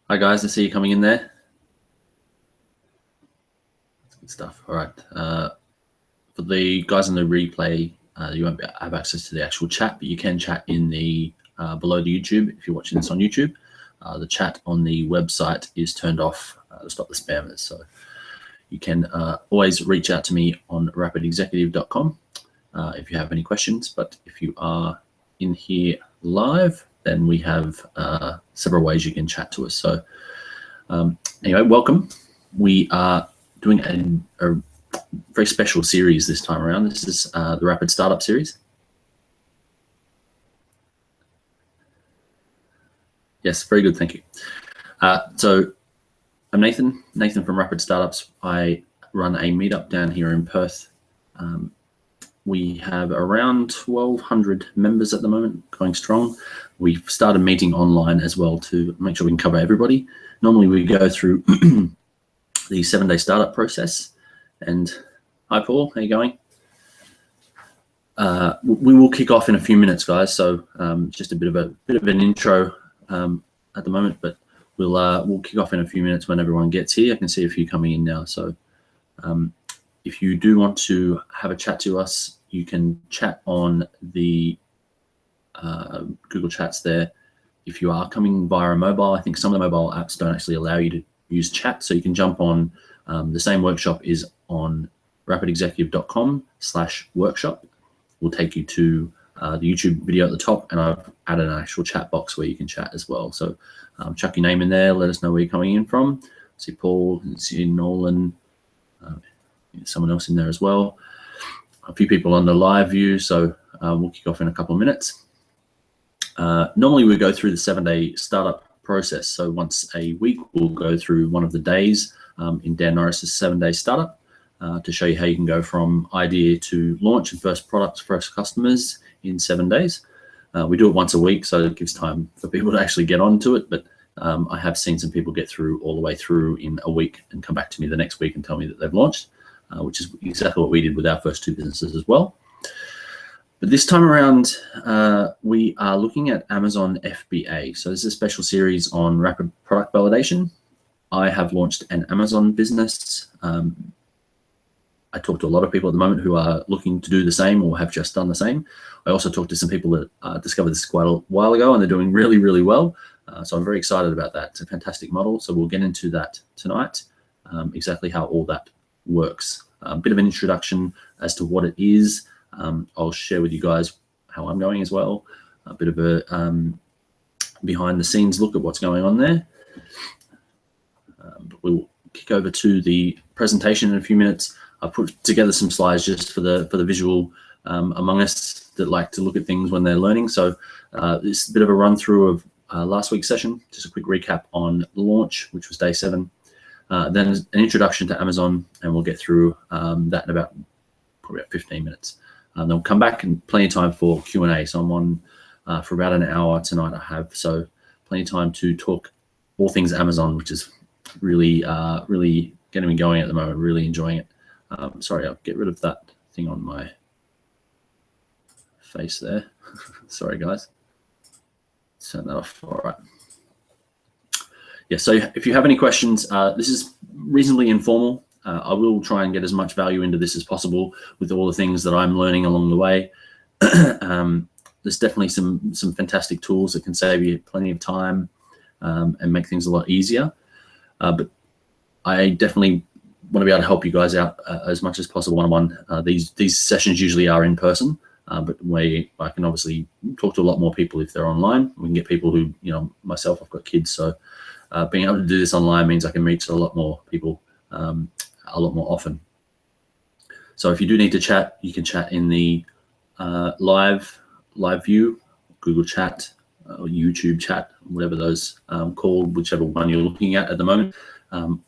Hi guys, I see you coming in there. That's good stuff. All right. For the guys on the replay, you won't have access to the actual chat, but you can chat in the below the YouTube if you're watching this on YouTube. The chat on the website is turned off to stop the spammers. So you can always reach out to me on rapidexecutive.com if you have any questions. But if you are in here live, then we have several ways you can chat to us. So anyway, welcome. We are doing a very special series this time around. This is the Rapid Startup series. Yes, very good, thank you. So I'm Nathan from Rapid Startups. I run a meetup down here in Perth. We have around 1,200 members at the moment, going strong. We've started meeting online as well to make sure we can cover everybody. Normally we go through the 7-day startup process. And hi Paul, how you going? We will kick off in a few minutes, guys. So just a bit of an intro at the moment, but we'll kick off in a few minutes when everyone gets here. I can see a few coming in now. So if you do want to have a chat to us, you can chat on the Google Chats there. If you are coming via a mobile, I think some of the mobile apps don't actually allow you to use chat, so you can jump on. The same workshop is on rapidexecutive.com/workshop. We'll take you to the YouTube video at the top, and I've added an actual chat box where you can chat as well. So chuck your name in there, let us know where you're coming in from. See Paul, see Nolan, someone else in there as well. A few people on the live view, so we'll kick off in a couple of minutes. Normally we go through the 7-day startup process. So once a week, we'll go through one of the days in Dan Norris's 7-day startup to show you how you can go from idea to launch and first products, first customers in 7 days. We do it once a week, so it gives time for people to actually get onto it. But I have seen some people get through all the way through in a week and come back to me the next week and tell me that they've launched, which is exactly what we did with our first 2 businesses as well. But this time around, we are looking at Amazon FBA. So this is a special series on rapid product validation. I have launched an Amazon business. I talk to a lot of people at the moment who are looking to do the same or have just done the same. I also talked to some people that discovered this quite a while ago, and they're doing really, really well. So I'm very excited about that. It's a fantastic model. So we'll get into that tonight, exactly how all that works. A bit of an introduction as to what it is. I'll share with you guys how I'm going as well. A bit of a behind the scenes look at what's going on there. But we'll kick over to the presentation in a few minutes. I've put together some slides just for the visual among us that like to look at things when they're learning. So this is a bit of a run through of last week's session, just a quick recap on launch, which was day 7. Then an introduction to Amazon, and we'll get through that in probably about 15 minutes. Then we'll come back and plenty of time for Q&A. So I'm on for about an hour tonight I have. So plenty of time to talk all things Amazon, which is really, really getting me going at the moment, really enjoying it. Sorry, I'll get rid of that thing on my face there. Sorry, guys. Turn that off. All right. Yeah, so if you have any questions, this is reasonably informal. I will try and get as much value into this as possible with all the things that I'm learning along the way. There's definitely some fantastic tools that can save you plenty of time and make things a lot easier. But I definitely want to be able to help you guys out as much as possible one-on-one. These sessions usually are in person, but I can obviously talk to a lot more people if they're online. We can get people who, myself, I've got kids, so being able to do this online means I can reach a lot more people a lot more often. So if you do need to chat, you can chat in the live view, Google Chat, or YouTube Chat, whatever those called, whichever one you're looking at the moment.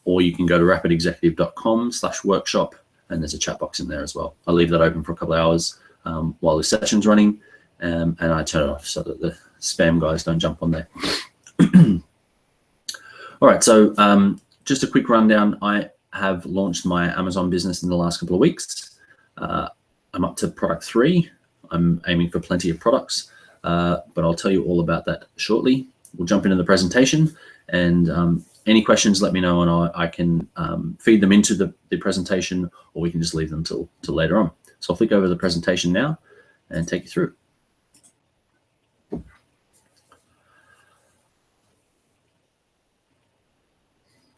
Or you can go to rapidexecutive.com/workshop, and there's a chat box in there as well. I'll leave that open for a couple of hours while the session's running, and I turn it off so that the spam guys don't jump on there. All right, so just a quick rundown. I have launched my Amazon business in the last couple of weeks. I'm up to product 3. I'm aiming for plenty of products, but I'll tell you all about that shortly. we'll jump into the presentation, and any questions, let me know, and I can feed them into the presentation, or we can just leave them till later on. So I'll flick over the presentation now and take you through.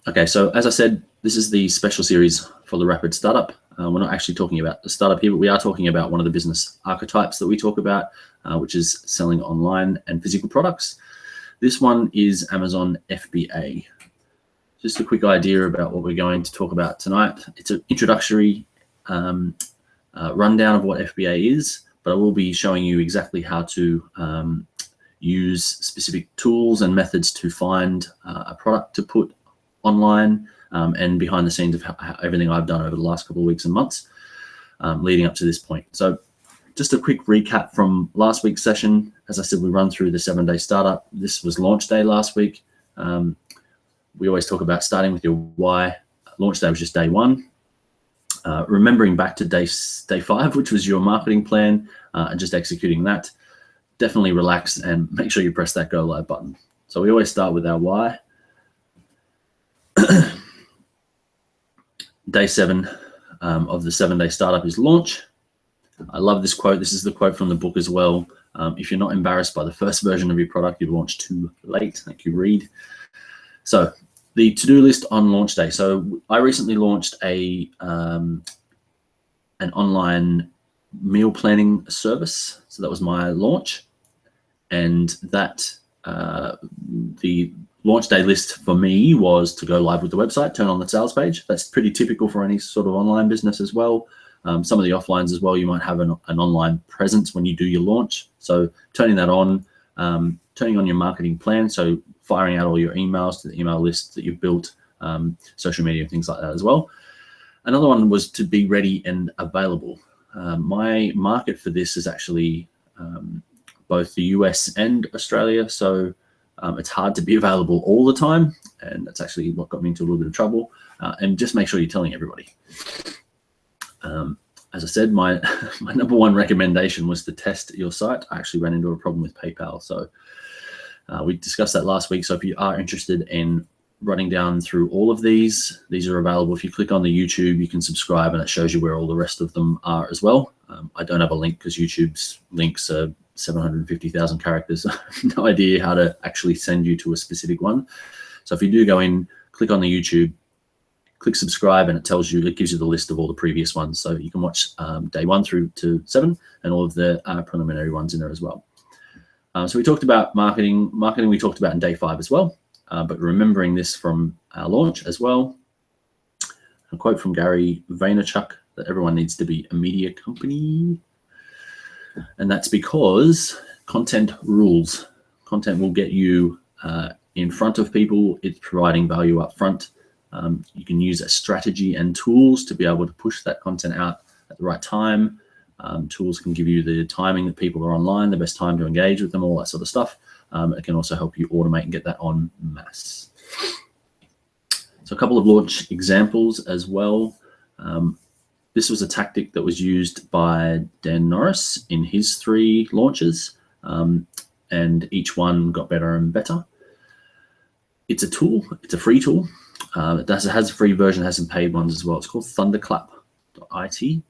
Okay, so as I said, this is the special series for the Rapid Startup. We're not actually talking about the startup here, but we are talking about one of the business archetypes that we talk about, which is selling online and physical products. This one is Amazon FBA. Just a quick idea about what we're going to talk about tonight. It's an introductory rundown of what FBA is, but I will be showing you exactly how to use specific tools and methods to find a product to put online, and behind the scenes of everything I've done over the last couple of weeks and months leading up to this point. So just a quick recap from last week's session. As I said, we run through the 7-day startup. This was launch day last week. We always talk about starting with your why. Launch day was just day 1. Remembering back to day 5, which was your marketing plan, and just executing that. Definitely relax and make sure you press that go live button. So we always start with our why. Day 7 of the 7-day startup is launch. I love this quote. This is the quote from the book as well. If you're not embarrassed by the first version of your product, you've launched too late. Thank you, Reed. So the to-do list on launch day. So I recently launched an online meal planning service. So that was my launch, and that the launch day list for me was to go live with the website, turn on the sales page. That's pretty typical for any sort of online business as well. Some of the offlines as well, you might have an online presence when you do your launch. So turning that on, turning on your marketing plan. So firing out all your emails to the email list that you've built, social media, things like that as well. Another one was to be ready and available. My market for this is actually both the US and Australia. So it's hard to be available all the time, and that's actually what got me into a little bit of trouble. And just make sure you're telling everybody. As I said, my number 1 recommendation was to test your site. I actually ran into a problem with PayPal, so we discussed that last week. So if you are interested in running down through all of these are available. If you click on the YouTube, you can subscribe, and it shows you where all the rest of them are as well. I don't have a link because YouTube's links are 750,000 characters. I have no idea how to actually send you to a specific one. So if you do go in, click on the YouTube, click subscribe, and it gives you the list of all the previous ones. So you can watch day 1 through to 7 and all of the preliminary ones in there as well. So we talked about marketing. Marketing we talked about in day 5 as well, but remembering this from our launch as well. A quote from Gary Vaynerchuk that everyone needs to be a media company. And that's because content rules. Content will get you in front of people. It's providing value up front. You can use a strategy and tools to be able to push that content out at the right time. Tools can give you the timing that people are online, the best time to engage with them, all that sort of stuff. It can also help you automate and get that en masse. So a couple of launch examples as well. This was a tactic that was used by Dan Norris in his 3 launches, and each one got better and better. It's a tool. It's a free tool. It has a free version, has some paid ones as well. It's called thunderclap.it.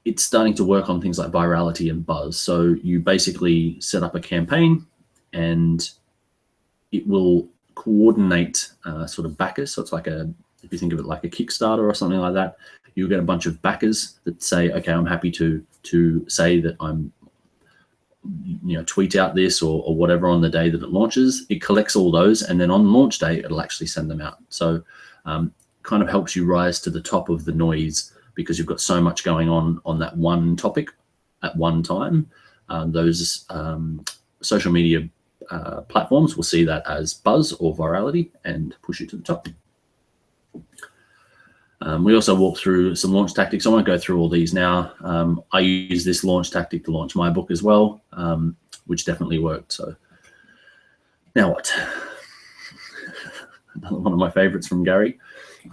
It's starting to work on things like virality and buzz. So you basically set up a campaign, and it will coordinate sort of backers. So it's like if you think of it like a Kickstarter or something like that, you'll get a bunch of backers that say, okay, I'm happy to say that I'm, tweet out this or whatever on the day that it launches. It collects all those, and then on launch day, it'll actually send them out. So kind of helps you rise to the top of the noise because you've got so much going on that one topic at one time. Those social media platforms will see that as buzz or virality and push you to the top. We also walk through some launch tactics. I won't go through all these now. I use this launch tactic to launch my book as well, which definitely worked. So now what? Another one of my favorites from Gary.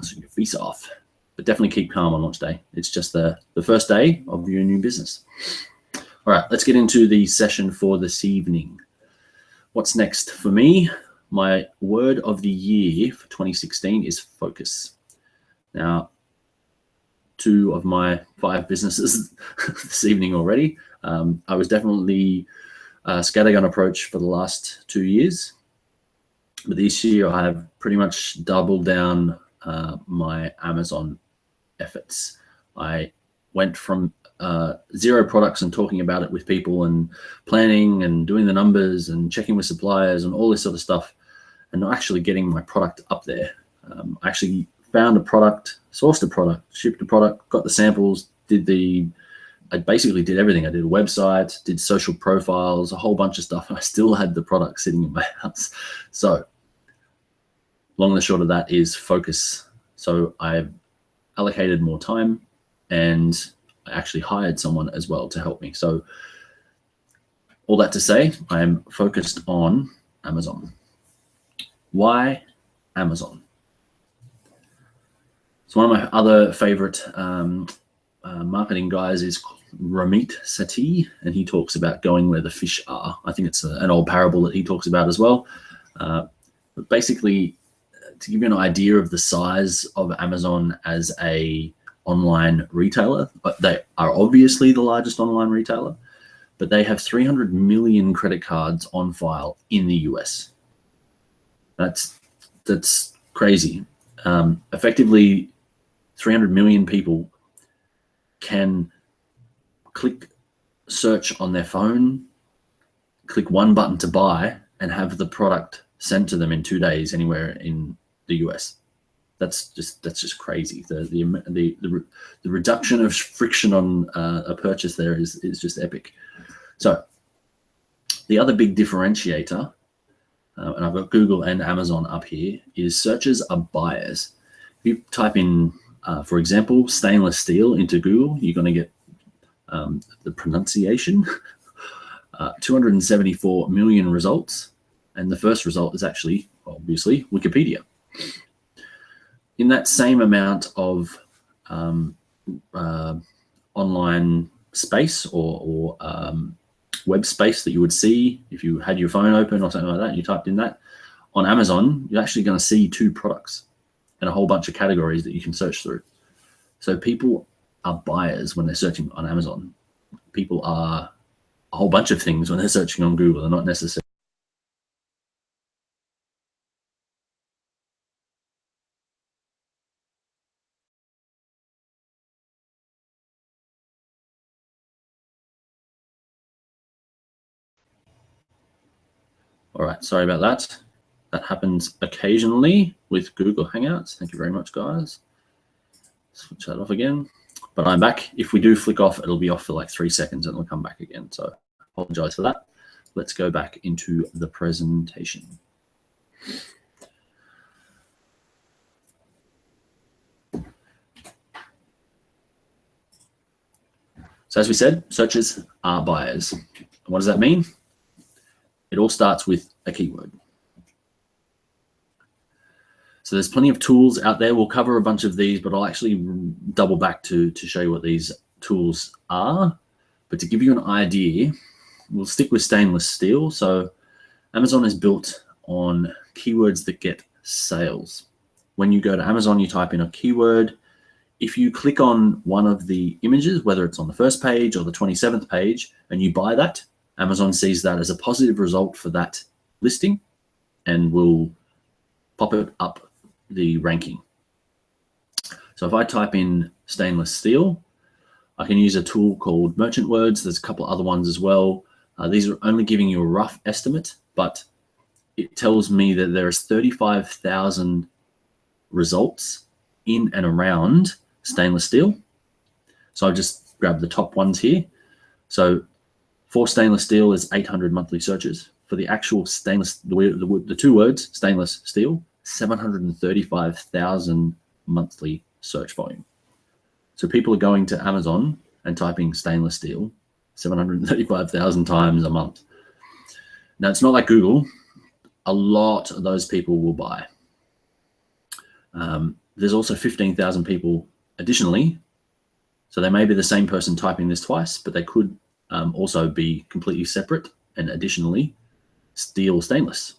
So your face off, but definitely keep calm on launch day. It's just the first day of your new business. All right, let's get into the session for this evening. What's next for me? My word of the year for 2016 is focus. Now, 2 of my 5 businesses this evening already. I was definitely a scattergun approach for the last 2 years. But this year I have pretty much doubled down my Amazon efforts. I went from 0 products and talking about it with people and planning and doing the numbers and checking with suppliers and all this sort of stuff, and not actually getting my product up there. I actually found a product, sourced a product, shipped a product, got the samples, I basically did everything. I did a website, did social profiles, a whole bunch of stuff, and I still had the product sitting in my house. So long and the short of that is focus. So I've allocated more time, and I actually hired someone as well to help me. So all that to say, I'm focused on Amazon. Why Amazon? So one of my other favorite marketing guys is Ramit Sethi, and he talks about going where the fish are. I think it's an old parable that he talks about as well. But basically, to give you an idea of the size of Amazon as a online retailer, they are obviously the largest online retailer, but they have 300 million credit cards on file in the US. That's crazy. Effectively, 300 million people can click search on their phone, click one button to buy, and have the product sent to them in 2 days anywhere in the US. That's just crazy. The reduction of friction on a purchase there is just epic. So the other big differentiator, and I've got Google and Amazon up here, is searches are buyers. If you type in, for example, stainless steel into Google, you're going to get the pronunciation, 274 million results. And the first result is actually, obviously, Wikipedia. In that same amount of online space or web space that you would see if you had your phone open or something like that, and you typed in that, on Amazon, you're actually going to see 2 products and a whole bunch of categories that you can search through. So people are buyers when they're searching on Amazon. People are a whole bunch of things when they're searching on Google. They're not necessarily. All right, sorry about that. That happens occasionally with Google Hangouts. Thank you very much, guys. Switch that off again. But I'm back. If we do flick off, it'll be off for like 3 seconds and it'll come back again. So I apologize for that. Let's go back into the presentation. So as we said, searches are buyers. What does that mean? It all starts with a keyword. So there's plenty of tools out there. We'll cover a bunch of these, but I'll actually double back to show you what these tools are. But to give you an idea, we'll stick with stainless steel. So Amazon is built on keywords that get sales. When you go to Amazon, you type in a keyword. If you click on one of the images, whether it's on the first page or the 27th page, and you buy that, Amazon sees that as a positive result for that listing and will pop it up the ranking. So if I type in stainless steel, I can use a tool called Merchant Words. There's a couple of other ones as well. These are only giving you a rough estimate, but it tells me that there is 35,000 results in and around stainless steel. So I'll just grab the top ones here. So for stainless steel is 800 monthly searches. For the actual stainless, the 2 words, stainless steel, 735,000 monthly search volume. So people are going to Amazon and typing stainless steel 735,000 times a month. Now, it's not like Google. A lot of those people will buy. There's also 15,000 people additionally. So they may be the same person typing this twice, but they could also be completely separate and additionally steel stainless.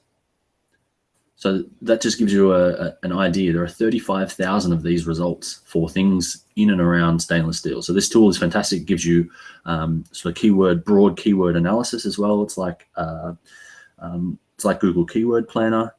So that just gives you an idea. There are 35,000 of these results for things in and around stainless steel. So this tool is fantastic. It gives you sort of broad keyword analysis as well. It's like Google Keyword Planner,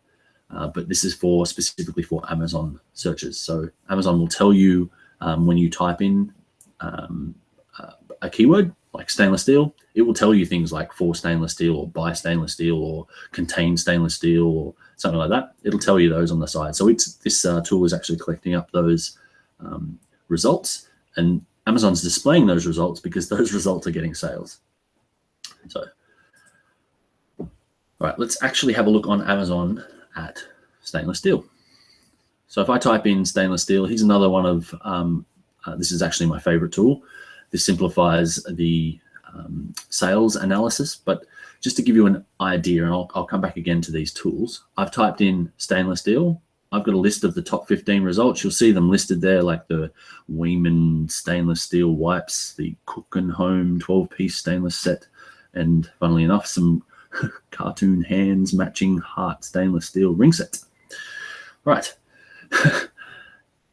but this is specifically for Amazon searches. So Amazon will tell you when you type in a keyword like stainless steel, it will tell you things like for stainless steel or by stainless steel or contain stainless steel or something like that. It'll tell you those on the side. So this tool is actually collecting up those results, and Amazon's displaying those results because those results are getting sales. So, all right, let's actually have a look on Amazon at stainless steel. So if I type in stainless steel, here's another one of, this is actually my favorite tool. This simplifies the sales analysis, but just to give you an idea, and I'll come back again to these tools. I've typed in stainless steel. I've got a list of the top 15 results. You'll see them listed there, like the Weiman stainless steel wipes, the Cook and Home 12-piece stainless set, and funnily enough, some cartoon hands matching heart stainless steel ring set. Right.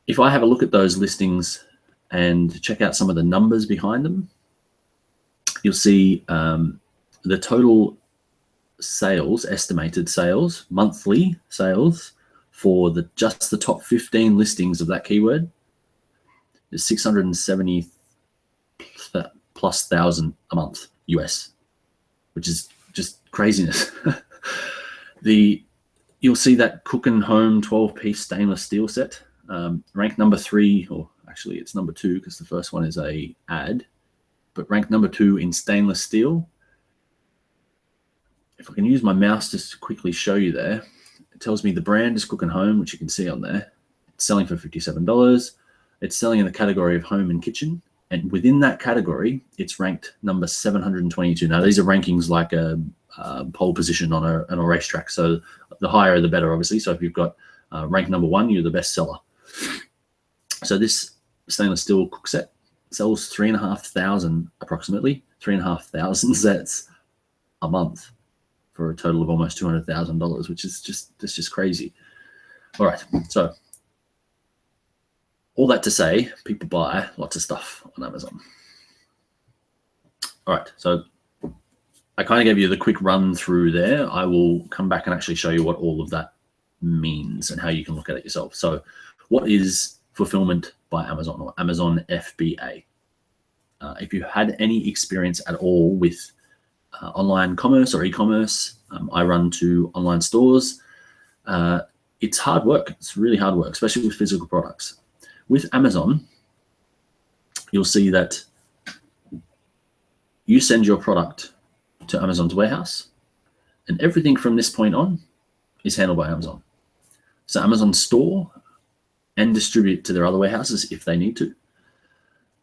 If I have a look at those listings and check out some of the numbers behind them, you'll see the total sales, estimated sales, monthly sales for just the top 15 listings of that keyword is 670 plus thousand a month US, which is just craziness. You'll see that Cook and Home 12-piece stainless steel set, ranked number 3, or actually it's number 2 because the first one is a ad, but ranked number 2 in stainless steel. If I can use my mouse just to quickly show you there, it tells me the brand is Cook and Home, which you can see on there. It's selling for $57. It's selling in the category of home and kitchen. And within that category, it's ranked number 722. Now, these are rankings like a pole position on a racetrack. So the higher, the better, obviously. So if you've got rank number 1, you're the best seller. So this stainless steel cook set sells 3,500, approximately 3,500 sets a month for a total of almost $200,000, which is just crazy. All right, so all that to say, people buy lots of stuff on Amazon. All right, so I kind of gave you the quick run through there. I will come back and actually show you what all of that means and how you can look at it yourself. So what is fulfillment by Amazon, or Amazon FBA? If you had any experience at all with online commerce or e-commerce, I run 2 online stores. It's hard work. It's really hard work, especially with physical products. With Amazon, you'll see that you send your product to Amazon's warehouse, and everything from this point on is handled by Amazon. So Amazon store and distribute to their other warehouses if they need to.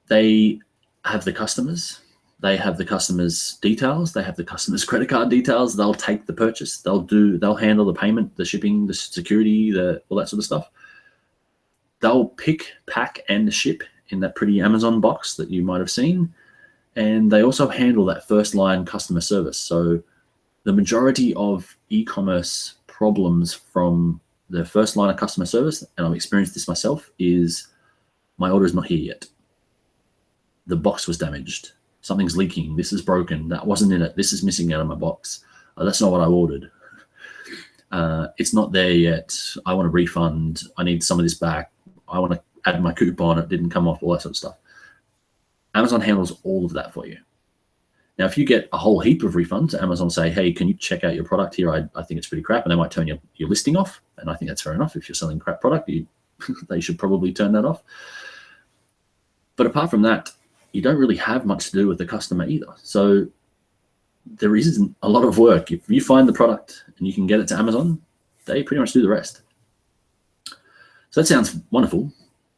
They have the customers. They have the customers' details. They have the customers' credit card details. They'll take the purchase. They'll handle the payment, the shipping, the security, all that sort of stuff. They'll pick, pack, and ship in that pretty Amazon box that you might have seen. And they also handle that first line customer service. So the majority of e-commerce problems from the first line of customer service, and I've experienced this myself, is my order is not here yet. The box was damaged. Something's leaking. This is broken. That wasn't in it. This is missing out of my box. That's not what I ordered. It's not there yet. I want a refund. I need some of this back. I want to add my coupon. It didn't come off, all that sort of stuff. Amazon handles all of that for you. Now, if you get a whole heap of refunds, Amazon say, hey, can you check out your product here? I think it's pretty crap. And they might turn your listing off. And I think that's fair enough. If you're selling crap product, they should probably turn that off. But apart from that, you don't really have much to do with the customer either. So there isn't a lot of work. If you find the product and you can get it to Amazon, they pretty much do the rest. So that sounds wonderful.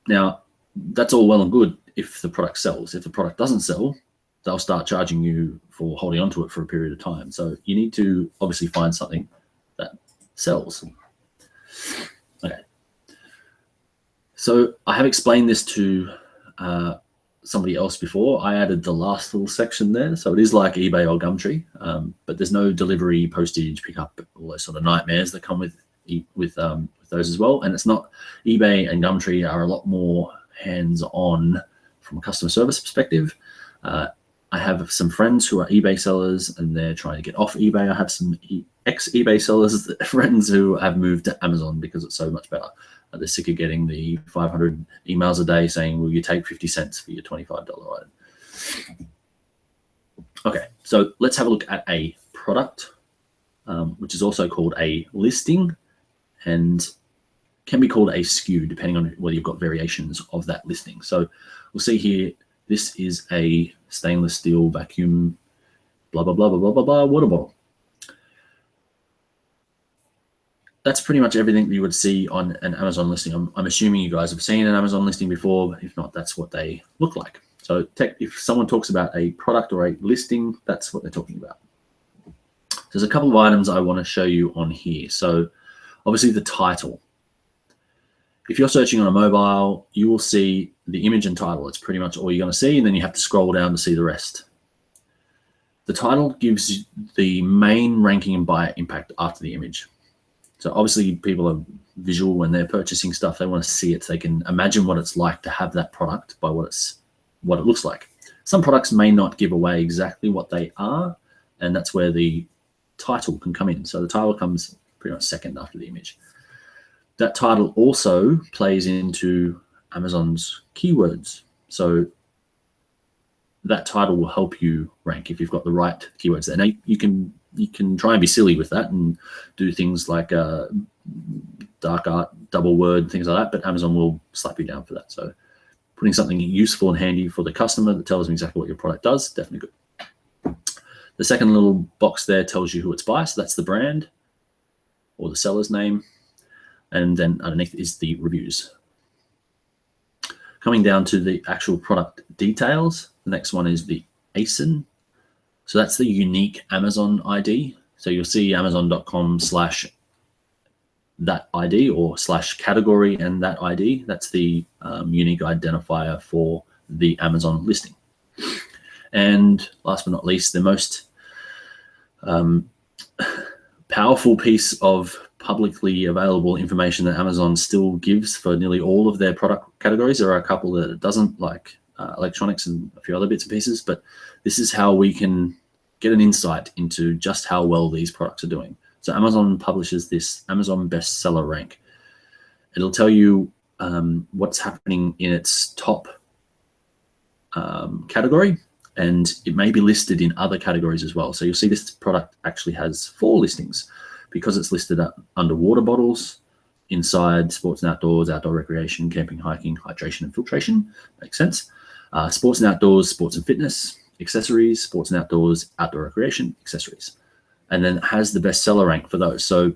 Now, that's all well and good if the product sells. If the product doesn't sell, they'll start charging you for holding onto it for a period of time. So you need to obviously find something that sells. Okay. So I have explained this to somebody else before, I added the last little section there. So it is like eBay or Gumtree, but there's no delivery, postage, pickup, all those sort of nightmares that come with those as well. And it's not, eBay and Gumtree are a lot more hands-on from a customer service perspective. I have some friends who are eBay sellers and they're trying to get off eBay. I have some ex-eBay sellers, friends who have moved to Amazon because it's so much better. They're sick of getting the 500 emails a day saying, will you take 50 cents for your $25 item? Okay, so let's have a look at a product, which is also called a listing and can be called a SKU depending on whether you've got variations of that listing. So we'll see here, this is a stainless steel vacuum, blah, blah, blah, blah, blah, blah, blah, water bottle. That's pretty much everything that you would see on an Amazon listing. I'm assuming you guys have seen an Amazon listing before. If not, that's what they look like. So if someone talks about a product or a listing, that's what they're talking about. There's a couple of items I want to show you on here. So obviously the title. If you're searching on a mobile, you will see the image and title. It's pretty much all you're going to see, and then you have to scroll down to see the rest. The title gives the main ranking and buyer impact after the image. So obviously people are visual when they're purchasing stuff. They want to see it so they can imagine what it's like to have that product by what it looks like. Some products may not give away exactly what they are, and that's where the title can come in. So the title comes pretty much second after the image. That title also plays into Amazon's keywords. So that title will help you rank if you've got the right keywords there. Now you can try and be silly with that and do things like dark art, double word, things like that, but Amazon will slap you down for that. So putting something useful and handy for the customer that tells them exactly what your product does, definitely good. The second little box there tells you who it's by, so that's the brand or the seller's name. And then underneath is the reviews. Coming down to the actual product details, the next one is the ASIN. So that's the unique Amazon ID. So you'll see amazon.com/that ID or /category and that ID. That's the unique identifier for the Amazon listing. And last but not least, the most powerful piece of publicly available information that Amazon still gives for nearly all of their product categories. There are a couple that it doesn't, like electronics and a few other bits and pieces, but this is how we can get an insight into just how well these products are doing. So Amazon publishes this Amazon bestseller rank. It'll tell you what's happening in its top category, and it may be listed in other categories as well. So you'll see this product actually has 4 listings because it's listed under water bottles, inside sports and outdoors, outdoor recreation, camping, hiking, hydration and filtration. Makes sense. Sports and outdoors, sports and fitness, accessories, sports and outdoors, outdoor recreation, accessories. And then it has the bestseller rank for those. So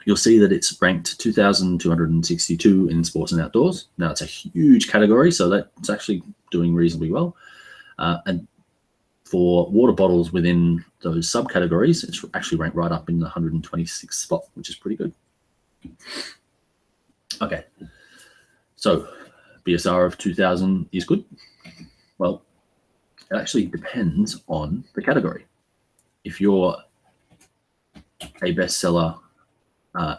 you'll see that it's ranked 2,262 in sports and outdoors. Now it's a huge category, so that's actually doing reasonably well. And for water bottles within those subcategories, it's actually ranked right up in the 126th spot, which is pretty good. Okay, so BSR of 2,000 is good. Well, it actually depends on the category. If you're a bestseller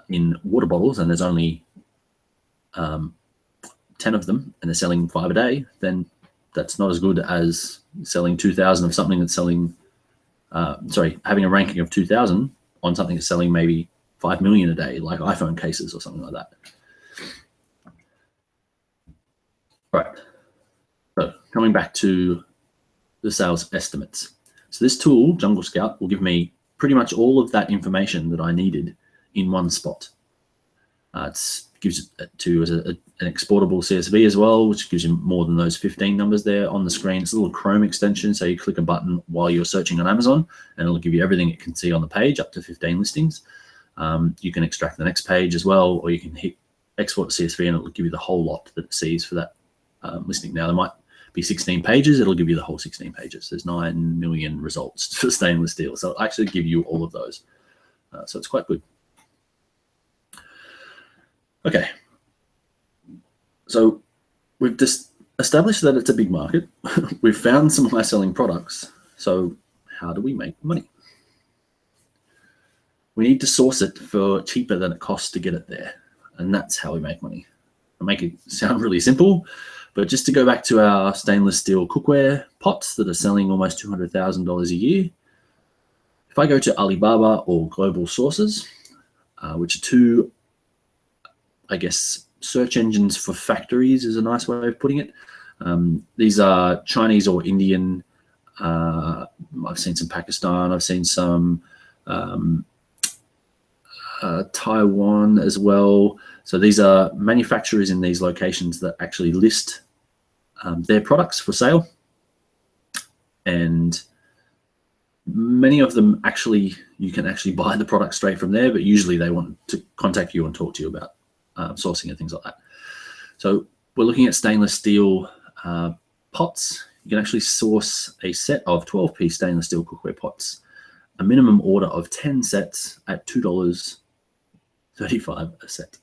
in water bottles and there's only 10 of them and they're selling 5 a day, then that's not as good as selling 2,000 of something that's selling, having a ranking of 2,000 on something that's selling maybe 5 million a day, like iPhone cases or something like that. All right, so coming back to the sales estimates. So this tool, Jungle Scout, will give me pretty much all of that information that I needed in one spot. It gives it to as an exportable CSV as well, which gives you more than those 15 numbers there on the screen. It's a little Chrome extension, so you click a button while you're searching on Amazon, and it'll give you everything it can see on the page, up to 15 listings. You can extract the next page as well, or you can hit export to CSV, and it'll give you the whole lot that it sees for that listing. Now, there might be 16 pages. It'll give you the whole 16 pages. There's 9 million results for stainless steel, so it'll actually give you all of those. So it's quite good. Okay, so we've just established that it's a big market. We've found some high-selling products. So how do we make money? We need to source it for cheaper than it costs to get it there. And that's how we make money. I make it sound really simple, but just to go back to our stainless steel cookware pots that are selling almost $200,000 a year, if I go to Alibaba or Global Sources, which are two, I guess, search engines for factories is a nice way of putting it. These are Chinese or Indian. I've seen some Pakistan. I've seen some Taiwan as well. So these are manufacturers in these locations that actually list their products for sale. And many of them actually, you can actually buy the product straight from there, but usually they want to contact you and talk to you about sourcing and things like that. So we're looking at stainless steel pots. You can actually source a set of 12-piece stainless steel cookware pots, a minimum order of 10 sets at $2.35 a set.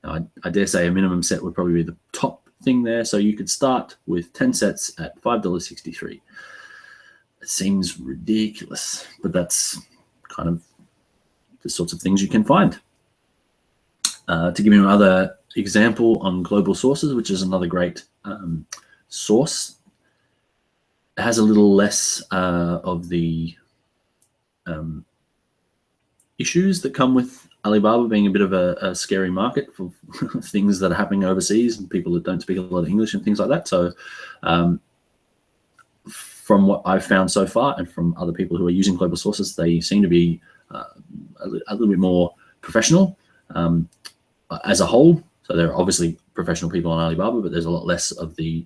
Now, I dare say a minimum set would probably be the top thing there. So you could start with 10 sets at $5.63. It seems ridiculous, but that's kind of the sorts of things you can find. To give you another example on Global Sources, which is another great source, it has a little less of the issues that come with Alibaba being a bit of a scary market for things that are happening overseas and people that don't speak a lot of English and things like that. So from what I've found so far and from other people who are using Global Sources, they seem to be a little bit more professional as a whole. So there are obviously professional people on Alibaba, but there's a lot less of the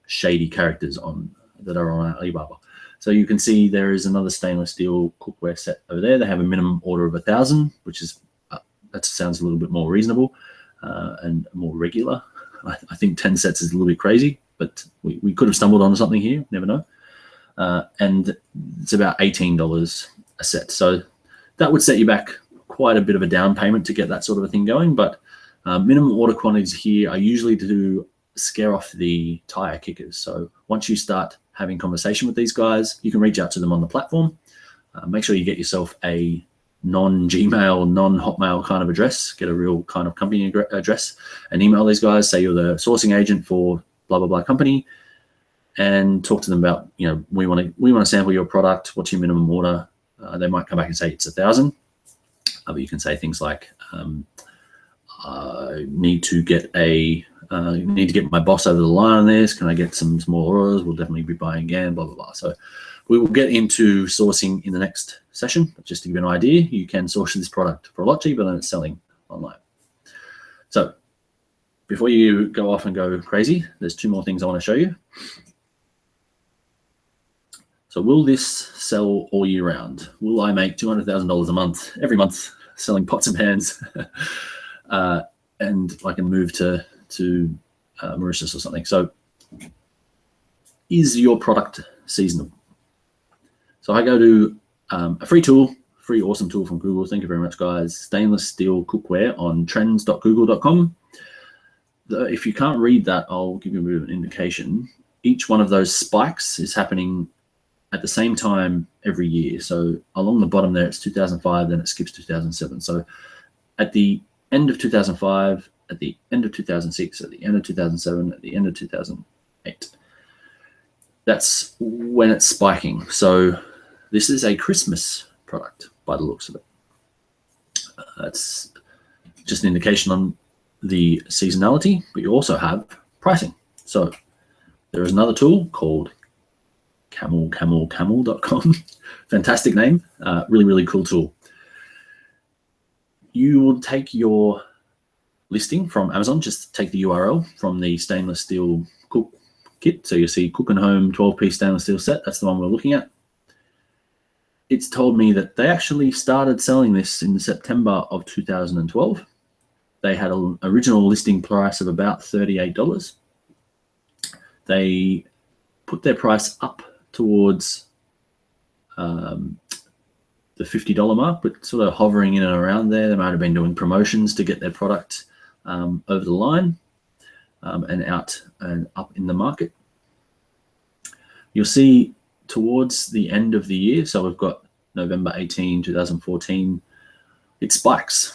shady characters that are on Alibaba. So you can see there is another stainless steel cookware set over there. They have a minimum order of 1,000, which is that sounds a little bit more reasonable and more regular. I think 10 sets is a little bit crazy, but we could have stumbled onto something here. Never know. And it's about $18 a set. So that would set you back quite a bit of a down payment to get that sort of a thing going. But minimum order quantities here are usually to scare off the tire kickers. So once you start having conversation with these guys, you can reach out to them on the platform. Make sure you get yourself a non-Gmail, non-Hotmail kind of address, get a real kind of company address, and email these guys, say you're the sourcing agent for blah, blah, blah company, and talk to them about, you know, we want to sample your product. What's your minimum order? They might come back and say it's 1,000. But you can say things like, I need to get my boss over the line on this. Can I get some small orders? We'll definitely be buying again, blah, blah, blah. So we will get into sourcing in the next session. But just to give you an idea, you can source this product for a lot cheaper than it's selling online. So before you go off and go crazy, there's two more things I want to show you. So will this sell all year round? Will I make $200,000 a month, every month, selling pots and pans? And I can move to Mauritius or something. So is your product seasonal? So I go to a free awesome tool from Google. Thank you very much, guys. Stainless steel cookware on trends.google.com. If you can't read that, I'll give you a bit of an indication. Each one of those spikes is happening at the same time every year. So along the bottom there, it's 2005, then it skips 2007. So at the end of 2005, at the end of 2006, at the end of 2007, at the end of 2008. That's when it's spiking. So this is a Christmas product by the looks of it. That's just an indication on the seasonality, but you also have pricing. So there is another tool called camel.com. Fantastic name. Really, really cool tool. You will take your listing from Amazon, just take the URL from the stainless steel cook kit. So you see Cook and Home 12-piece stainless steel set. That's the one we're looking at. It's told me that they actually started selling this in September of 2012. They had an original listing price of about $38. They put their price up towards the $50 mark, but sort of hovering in and around there. They might have been doing promotions to get their product over the line. and out and up in the market. You'll see towards the end of the year, so we've got November 18, 2014, it spikes.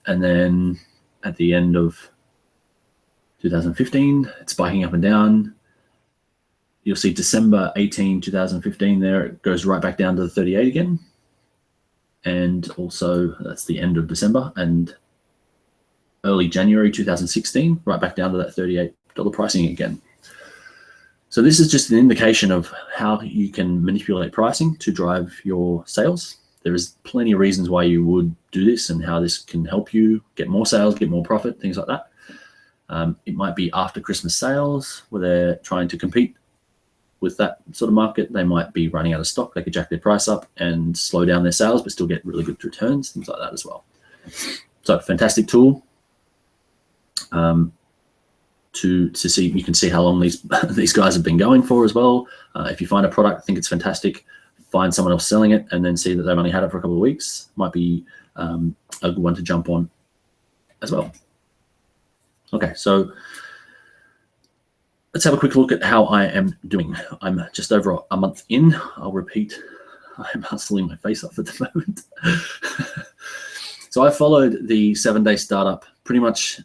And then at the end of 2015, it's spiking up and down. You'll see December 18, 2015 there, it goes right back down to the 38 again. And also that's the end of December, and early January 2016, right back down to that $38 pricing again. So this is just an indication of how you can manipulate pricing to drive your sales. There is plenty of reasons why you would do this and how this can help you get more sales, get more profit, things like that. It might be after Christmas sales where they're trying to compete with that sort of market. They might be running out of stock. They could jack their price up and slow down their sales, but still get really good returns, things like that as well. So fantastic tool to see. You can see how long these guys have been going for as well. If you find a product, think it's fantastic, find someone else selling it and then see that they've only had it for a couple of weeks, might be a good one to jump on as well. Okay, so let's have a quick look at how I am doing. I'm just over a month in. I'll repeat, I'm hustling my face off at the moment. So I followed the 7-day startup pretty much.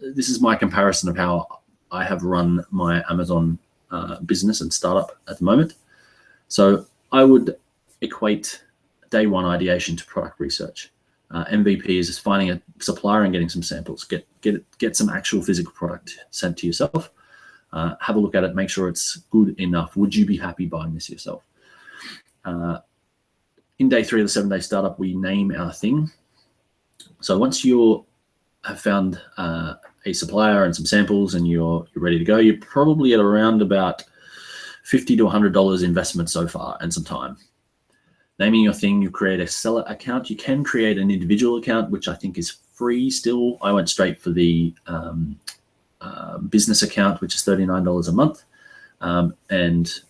This is my comparison of how I have run my Amazon business and startup at the moment. So I would equate day one ideation to product research. MVP is just finding a supplier and getting some samples. Get some actual physical product sent to yourself. Have a look at it, make sure it's good enough. Would you be happy buying this yourself? In day 3 of the 7-day startup, we name our thing. So once you have found a supplier and some samples and you're ready to go, you're probably at around about $50 to $100 investment so far and some time. Naming your thing, you create a seller account. You can create an individual account, which I think is free still. I went straight for the business account, which is $39 a month, and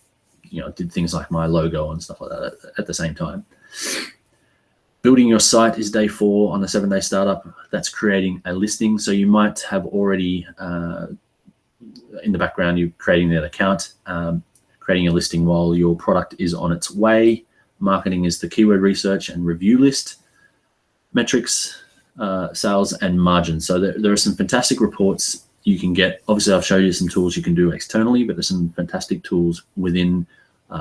did things like my logo and stuff like that at the same time. Building your site is day 4 on the 7-day startup. That's creating a listing. So you might have already in the background, you're creating that account, creating a listing while your product is on its way. Marketing is the keyword research and review list, metrics, sales, and margins. So there are some fantastic reports you can get. Obviously, I've showed you some tools you can do externally, but there's some fantastic tools within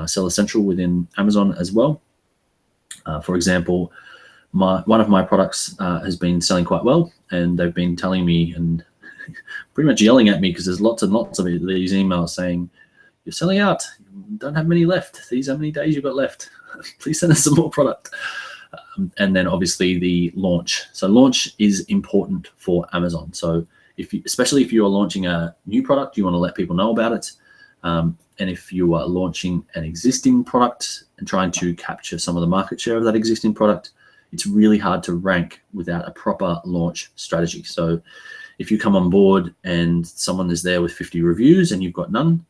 Seller Central within Amazon as well. For example, one of my products has been selling quite well, and they've been telling me and pretty much yelling at me because there's lots and lots of these emails saying, you're selling out, you don't have many left. These are how many days you've got left. Please send us some more product. And then obviously the launch. So launch is important for Amazon. So especially if you are launching a new product, you want to let people know about it. And if you are launching an existing product and trying to capture some of the market share of that existing product, it's really hard to rank without a proper launch strategy. So if you come on board and someone is there with 50 reviews and you've got none,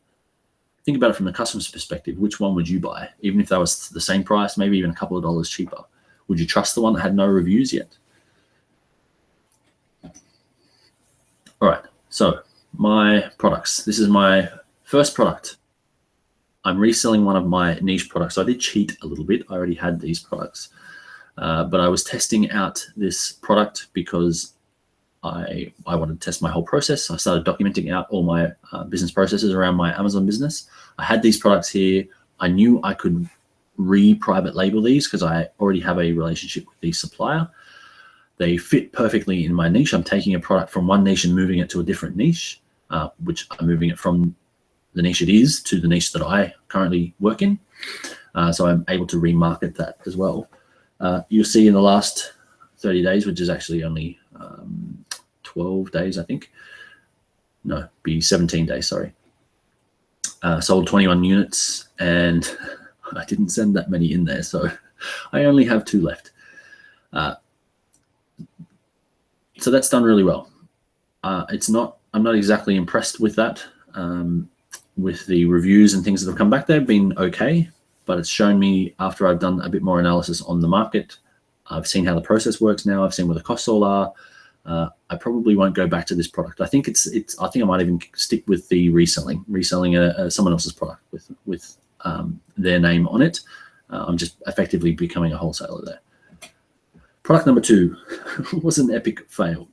think about it from the customer's perspective. Which one would you buy? Even if that was the same price, maybe even a couple of dollars cheaper. Would you trust the one that had no reviews yet? All right, so my products. This is my first product. I'm reselling one of my niche products. So I did cheat a little bit. I already had these products, but I was testing out this product because I wanted to test my whole process. I started documenting out all my business processes around my Amazon business. I had these products here. I knew I could re-private label these because I already have a relationship with the supplier. They fit perfectly in my niche. I'm taking a product from one niche and moving it to a different niche, which I'm moving it from the niche it is to the niche that I currently work in. So I'm able to remarket that as well. You'll see in the last 30 days, which is actually only 12 days, I think. No, be 17 days, sorry. Sold 21 units, and I didn't send that many in there, so I only have 2 left. So that's done really well. I'm not exactly impressed with that. With the reviews and things that have come back, they've been okay, but it's shown me after I've done a bit more analysis on the market, I've seen how the process works now. I've seen where the costs all are. I probably won't go back to this product. I think I think I might even stick with the reselling someone else's product with their name on it. I'm just effectively becoming a wholesaler there. Product number 2 was an epic fail.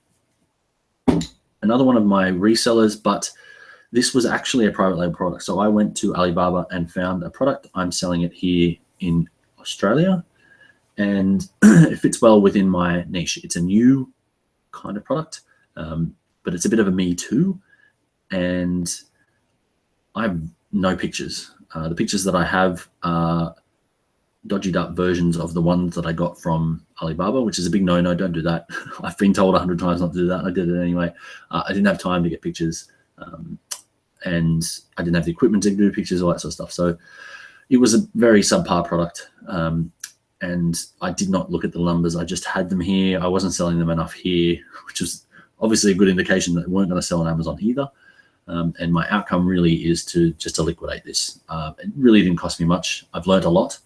Another one of my resellers, but this was actually a private label product. So I went to Alibaba and found a product. I'm selling it here in Australia, and it fits well within my niche. It's a new kind of product, but it's a bit of a me too. And I have no pictures. The pictures that I have are dodged up versions of the ones that I got from Alibaba, which is a big no-no. Don't do that. I've been told 100 times not to do that. I did it anyway. I didn't have time to get pictures, and I didn't have the equipment to do pictures, all that sort of stuff. So it was a very subpar product, and I did not look at the numbers. I just had them here. I wasn't selling them enough here, which was obviously a good indication that they weren't going to sell on Amazon either. And my outcome really is to liquidate this. It really didn't cost me much. I've learned a lot.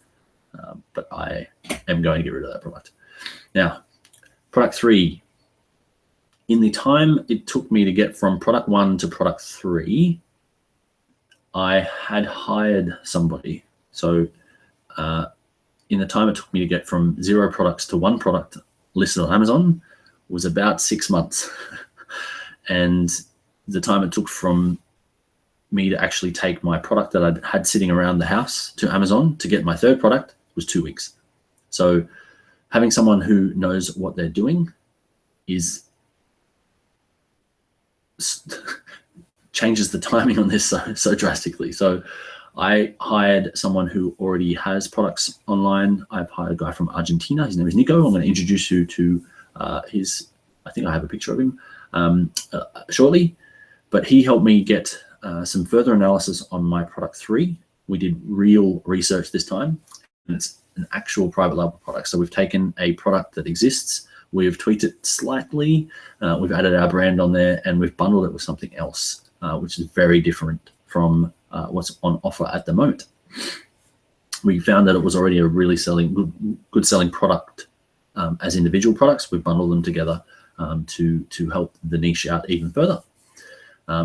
But I am going to get rid of that product. Now, product 3, in the time it took me to get from product 1 to product 3, I had hired somebody. So in the time it took me to get from 0 products to 1 product listed on Amazon was about 6 months. And the time it took from me to actually take my product that I had sitting around the house to Amazon to get my 3rd product was 2 weeks. So having someone who knows what they're doing changes the timing on this so drastically. So I hired someone who already has products online. I've hired a guy from Argentina. His name is Nico. I'm going to introduce you to I think I have a picture of him shortly, but he helped me get some further analysis on my product 3. We did real research this time. And it's an actual private label product. So we've taken a product that exists, we've tweaked it slightly, we've added our brand on there, and we've bundled it with something else, which is very different from what's on offer at the moment. We found that it was already a really good selling product as individual products. We've bundled them together to help the niche out even further.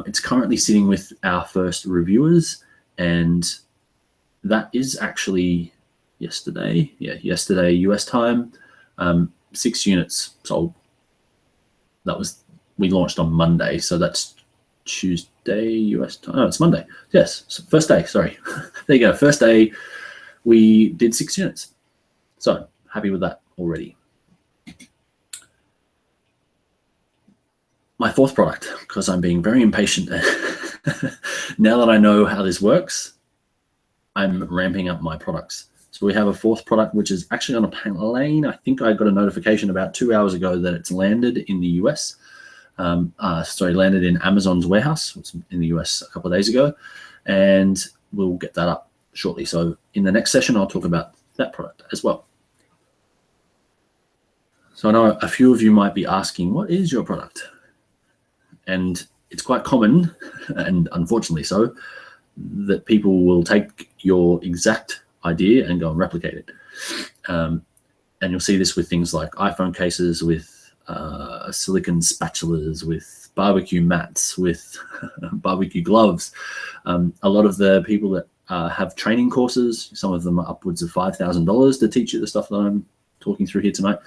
It's currently sitting with our first reviewers, and that is actually yesterday US time, 6 units sold. We launched on Monday, so that's Tuesday US time. No, it's Monday. Yes, so first day, sorry. There you go, first day we did 6 units. So happy with that already. My 4th product, because I'm being very impatient now that I know how this works, I'm ramping up my products. So we have a 4th product, which is actually on a plane. I think I got a notification about 2 hours ago that it's landed in the US. Landed in Amazon's warehouse. It's in the US a couple of days ago, and we'll get that up shortly. So in the next session, I'll talk about that product as well. So I know a few of you might be asking, what is your product? And it's quite common, and unfortunately so, that people will take your exact idea and go and replicate it. And you'll see this with things like iPhone cases, with silicon spatulas, with barbecue mats, with barbecue gloves. A lot of the people that have training courses, some of them are upwards of $5,000 to teach you the stuff that I'm talking through here tonight.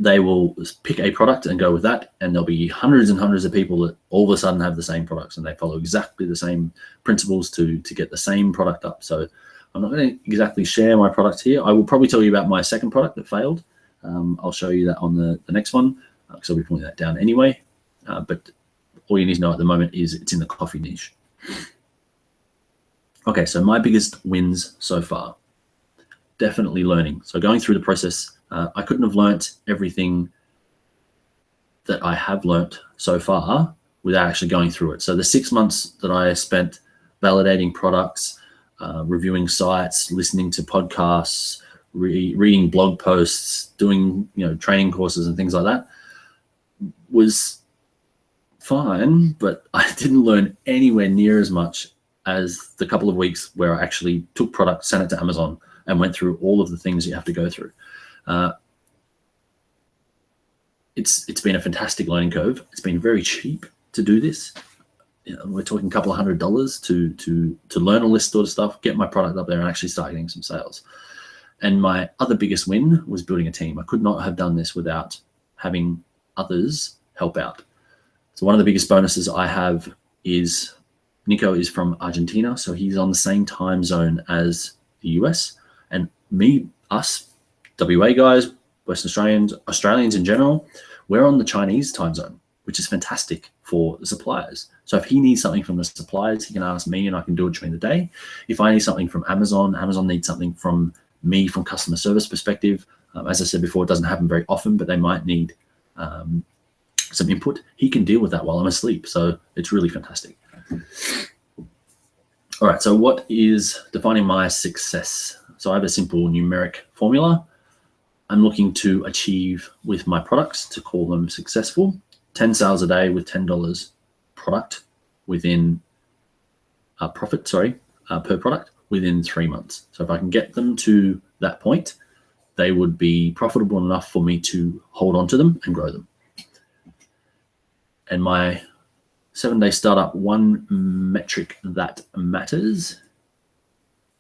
They will pick a product and go with that, and there'll be hundreds and hundreds of people that all of a sudden have the same products, and they follow exactly the same principles to get the same product up. So I'm not going to exactly share my product here. I will probably tell you about my 2nd product that failed. I'll show you that on the next one, because I'll be pulling that down anyway. But all you need to know at the moment is it's in the coffee niche. Okay, so my biggest wins so far. Definitely learning. So going through the process, I couldn't have learnt everything that I have learnt so far without actually going through it. So the 6 months that I spent validating products, reviewing sites, listening to podcasts, reading blog posts, doing training courses and things like that was fine, but I didn't learn anywhere near as much as the couple of weeks where I actually took product, sent it to Amazon, and went through all of the things you have to go through. it's been a fantastic learning curve. It's been very cheap to do this. We're talking a couple of $100 to learn all this sort of stuff, get my product up there and actually start getting some sales. And my other biggest win was building a team. I could not have done this without having others help out. So one of the biggest bonuses I have is Nico is from Argentina, so he's on the same time zone as the US. And us, WA guys, Western Australians in general, we're on the Chinese time zone, which is fantastic for the suppliers. So if he needs something from the suppliers, he can ask me and I can do it during the day. If I need something from Amazon needs something from me from customer service perspective. As I said before, it doesn't happen very often, but they might need some input. He can deal with that while I'm asleep. So it's really fantastic. All right, so what is defining my success? So I have a simple numeric formula. I'm looking to achieve with my products to call them successful. 10 sales a day with $10 product within profit, per product within 3 months. So if I can get them to that point, they would be profitable enough for me to hold on to them and grow them. And my 7-day startup, one metric that matters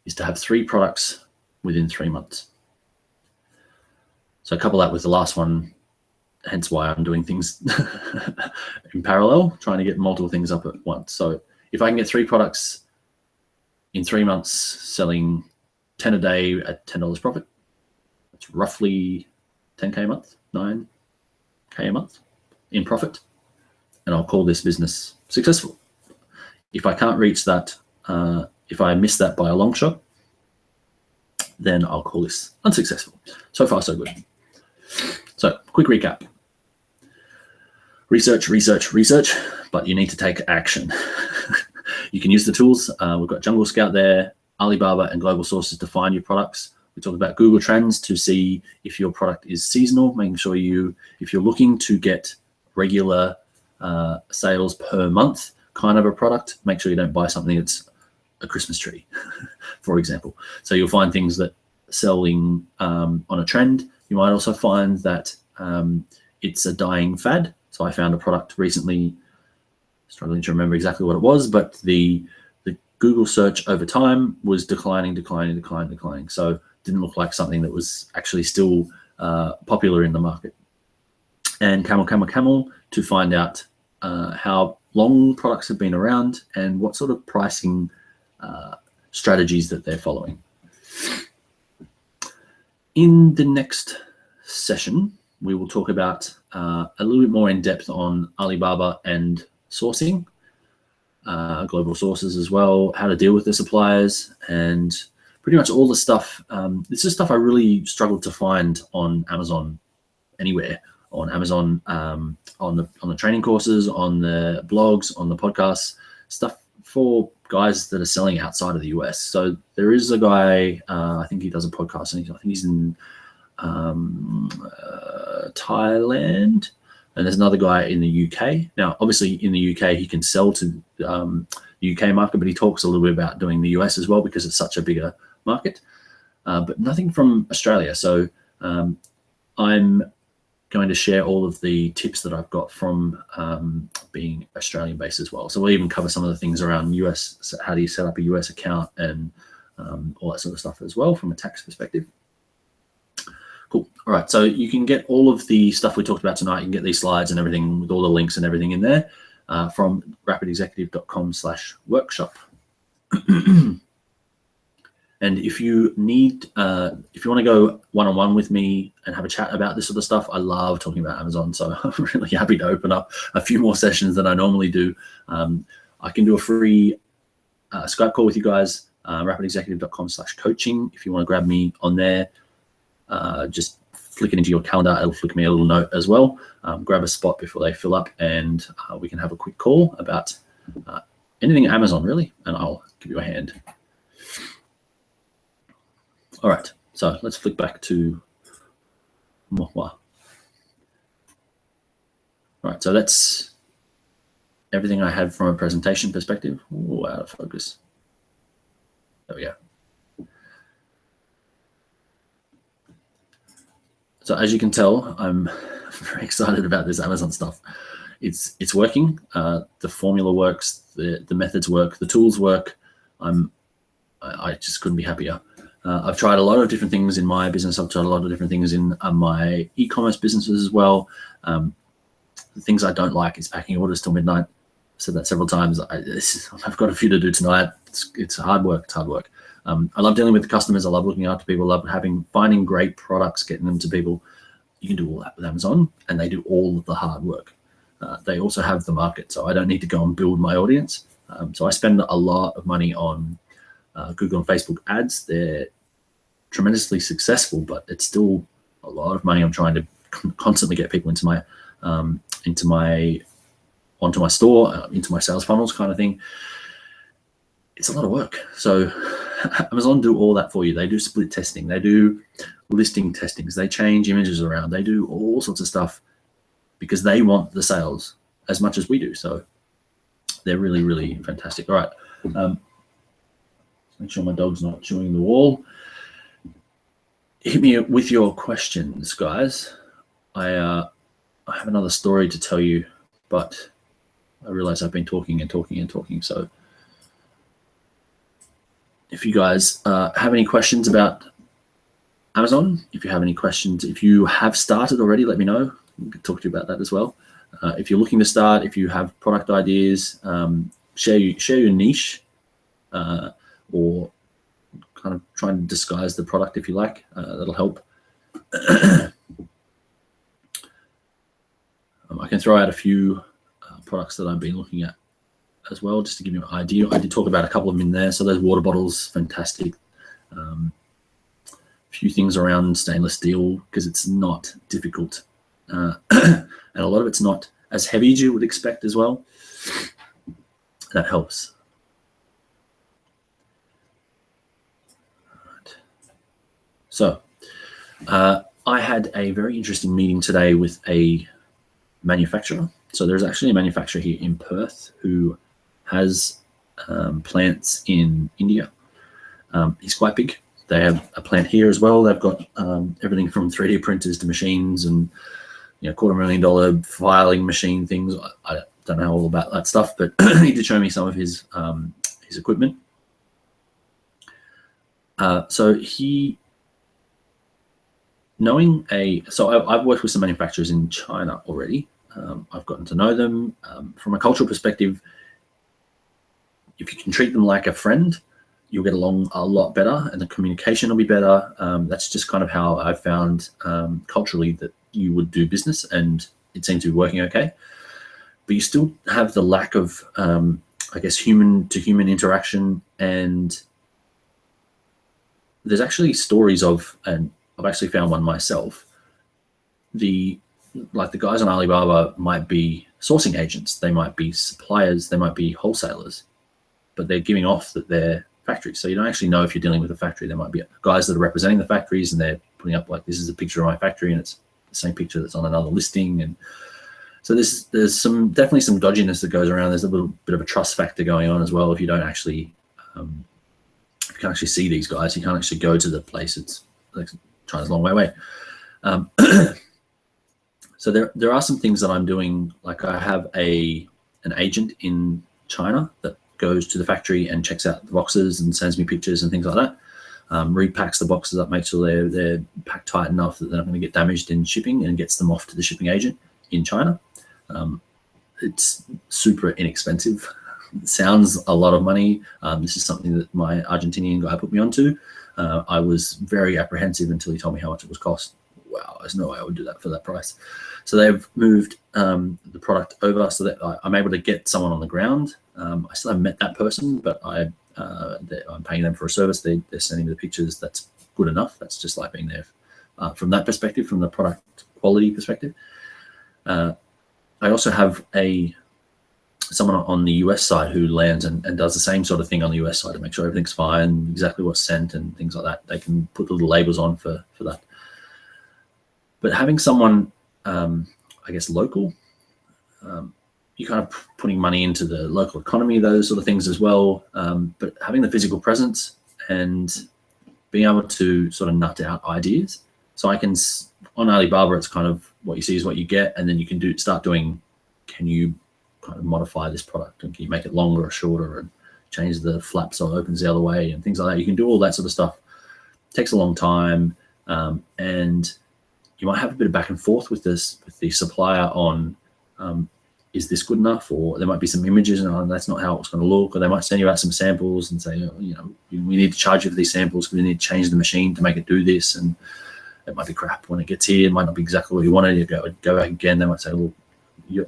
is to have 3 products within 3 months. So couple that with the last one, hence why I'm doing things in parallel, trying to get multiple things up at once. So if I can get 3 products in 3 months, selling 10 a day at $10 profit, that's roughly 10K a month, 9K a month in profit. And I'll call this business successful. If I can't reach that, if I miss that by a long shot, then I'll call this unsuccessful. So far, so good. So quick recap. Research, but you need to take action. You can use the tools. We've got Jungle Scout there, Alibaba and Global Sources to find your products. We talked about Google Trends to see if your product is seasonal, making sure if you're looking to get regular sales per month kind of a product, make sure you don't buy something that's a Christmas tree, for example. So you'll find things that selling on a trend. You might also find that it's a dying fad. So I found a product recently, struggling to remember exactly what it was, but the Google search over time was declining. So it didn't look like something that was actually still popular in the market. And Camel to find out how long products have been around and what sort of pricing strategies that they're following. In the next session, we will talk about a little bit more in depth on Alibaba and sourcing, global sources as well, how to deal with the suppliers, and pretty much all the stuff. This is stuff I really struggled to find on Amazon anywhere. On Amazon, on the training courses, on the blogs, on the podcasts, stuff for guys that are selling outside of the US. So there is a guy, I think he does a podcast, and I think he's in Thailand, and there's another guy in the UK. Now, obviously in the UK, he can sell to the UK market, but he talks a little bit about doing the US as well because it's such a bigger market, but nothing from Australia. So I'm going to share all of the tips that I've got from being Australian based as well. So we'll even cover some of the things around US, so how do you set up a US account and all that sort of stuff as well from a tax perspective. Cool. All right. So you can get all of the stuff we talked about tonight. You can get these slides and everything with all the links and everything in there from rapidexecutive.com/workshop. And if you need, if you want to go one-on-one with me and have a chat about this sort of stuff, I love talking about Amazon. So I'm really happy to open up a few more sessions than I normally do. I can do a free Skype call with you guys, rapidexecutive.com/coaching. If you want to grab me on there, just flick it into your calendar. It'll flick me a little note as well. Grab a spot before they fill up, and we can have a quick call about anything Amazon really, and I'll give you a hand. All right, so let's flick back to Mohwa. All right, so that's everything I had from a presentation perspective. Ooh, out of focus. There we go. So as you can tell, I'm very excited about this Amazon stuff. It's working. The formula works. The methods work. The tools work. I just couldn't be happier. I've tried a lot of different things in my business. I've tried a lot of different things in my e-commerce businesses as well. The things I don't like is packing orders till midnight. I've said that several times. I've got a few to do tonight. It's hard work. It's hard work. I love dealing with the customers. I love looking after people. I love finding great products, getting them to people. You can do all that with Amazon, and they do all of the hard work. They also have the market, so I don't need to go and build my audience. So I spend a lot of money on Google and Facebook ads. They're tremendously successful, but it's still a lot of money. I'm trying to constantly get people onto my store, into my sales funnels kind of thing. It's a lot of work. So Amazon do all that for you. They do split testing. They do listing testings. They change images around. They do all sorts of stuff because they want the sales as much as we do. So they're really, really fantastic. All right. Make sure my dog's not chewing the wall. Hit me with your questions, guys. I have another story to tell you, but I realize I've been talking and talking and talking. So if you guys have any questions about Amazon, if you have any questions, if you have started already, let me know. We can talk to you about that as well. If you're looking to start, if you have product ideas, share your niche, or kind of try and disguise the product if you like. That'll help. I can throw out a few products that I've been looking at as well, just to give you an idea. I did talk about a couple of them in there. So those water bottles, fantastic. A few things around stainless steel because it's not difficult. And a lot of it's not as heavy as you would expect as well. That helps. Right. So I had a very interesting meeting today with a manufacturer. So there's actually a manufacturer here in Perth who has plants in India. He's quite big. They have a plant here as well. They've got everything from 3D printers to machines and $250,000 filing machine things. I don't know all about that stuff, but he did show me some of his equipment. So I've worked with some manufacturers in China already. I've gotten to know them. From a cultural perspective, if you can treat them like a friend, you'll get along a lot better and the communication will be better. That's just kind of how I found culturally that you would do business, and it seems to be working okay. But you still have the lack of, I guess, human-to-human interaction. And there's actually stories of, and I've actually found one myself, the guys on Alibaba might be sourcing agents, they might be suppliers, they might be wholesalers, but they're giving off that they're factories. So you don't actually know if you're dealing with a factory. There might be guys that are representing the factories and they're putting up like, this is a picture of my factory and it's the same picture that's on another listing. And so there's definitely some dodginess that goes around. There's a little bit of a trust factor going on as well. If you don't actually, if you can't actually see these guys, you can't actually go to the place. It's like China's a long way away. So there are some things that I'm doing. Like I have an agent in China that goes to the factory and checks out the boxes and sends me pictures and things like that. Repacks the boxes up, makes sure they're packed tight enough that they're not going to get damaged in shipping, and gets them off to the shipping agent in China. It's super inexpensive. It sounds a lot of money. This is something that my Argentinian guy put me onto. I was very apprehensive until he told me how much it was cost. Wow, there's no way I would do that for that price. So they've moved the product over so that I'm able to get someone on the ground. I still haven't met that person, but I'm paying them for a service. They're sending me the pictures. That's good enough. That's just like being there from that perspective, from the product quality perspective. I also have someone on the US side who lands and does the same sort of thing on the US side to make sure everything's fine, exactly what's sent and things like that. They can put the little labels on for that. But having someone, I guess, local, you're kind of putting money into the local economy, those sort of things as well. But having the physical presence and being able to sort of nut out ideas. So I can, on Alibaba, it's kind of what you see is what you get, and then you can start doing, can you kind of modify this product, and can you make it longer or shorter, and change the flap so it opens the other way, and things like that. You can do all that sort of stuff. It takes a long time, and you might have a bit of back and forth with the supplier on, is this good enough? Or there might be some images and, oh, that's not how it's going to look. Or they might send you out some samples and say, oh, you know, we need to charge you for these samples because we need to change the machine to make it do this. And it might be crap when it gets here. It might not be exactly what you wanted. You go back again. They might say, well,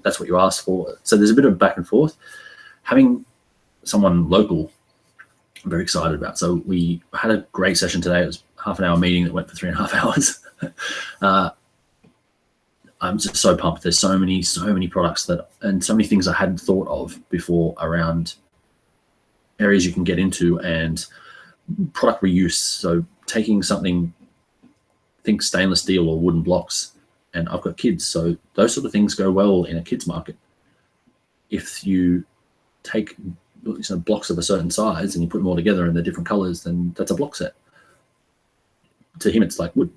that's what you asked for. So there's a bit of back and forth. Having someone local, I'm very excited about. So we had a great session today. It was a half-an-hour meeting that went for 3.5 hours. I'm just so pumped. There's so many products and so many things I hadn't thought of before around areas you can get into and product reuse. So taking something, think stainless steel or wooden blocks, and I've got kids, so those sort of things go well in a kids market. If you take blocks of a certain size and you put them all together and they're different colors, then that's a block set. To him, it's like wood.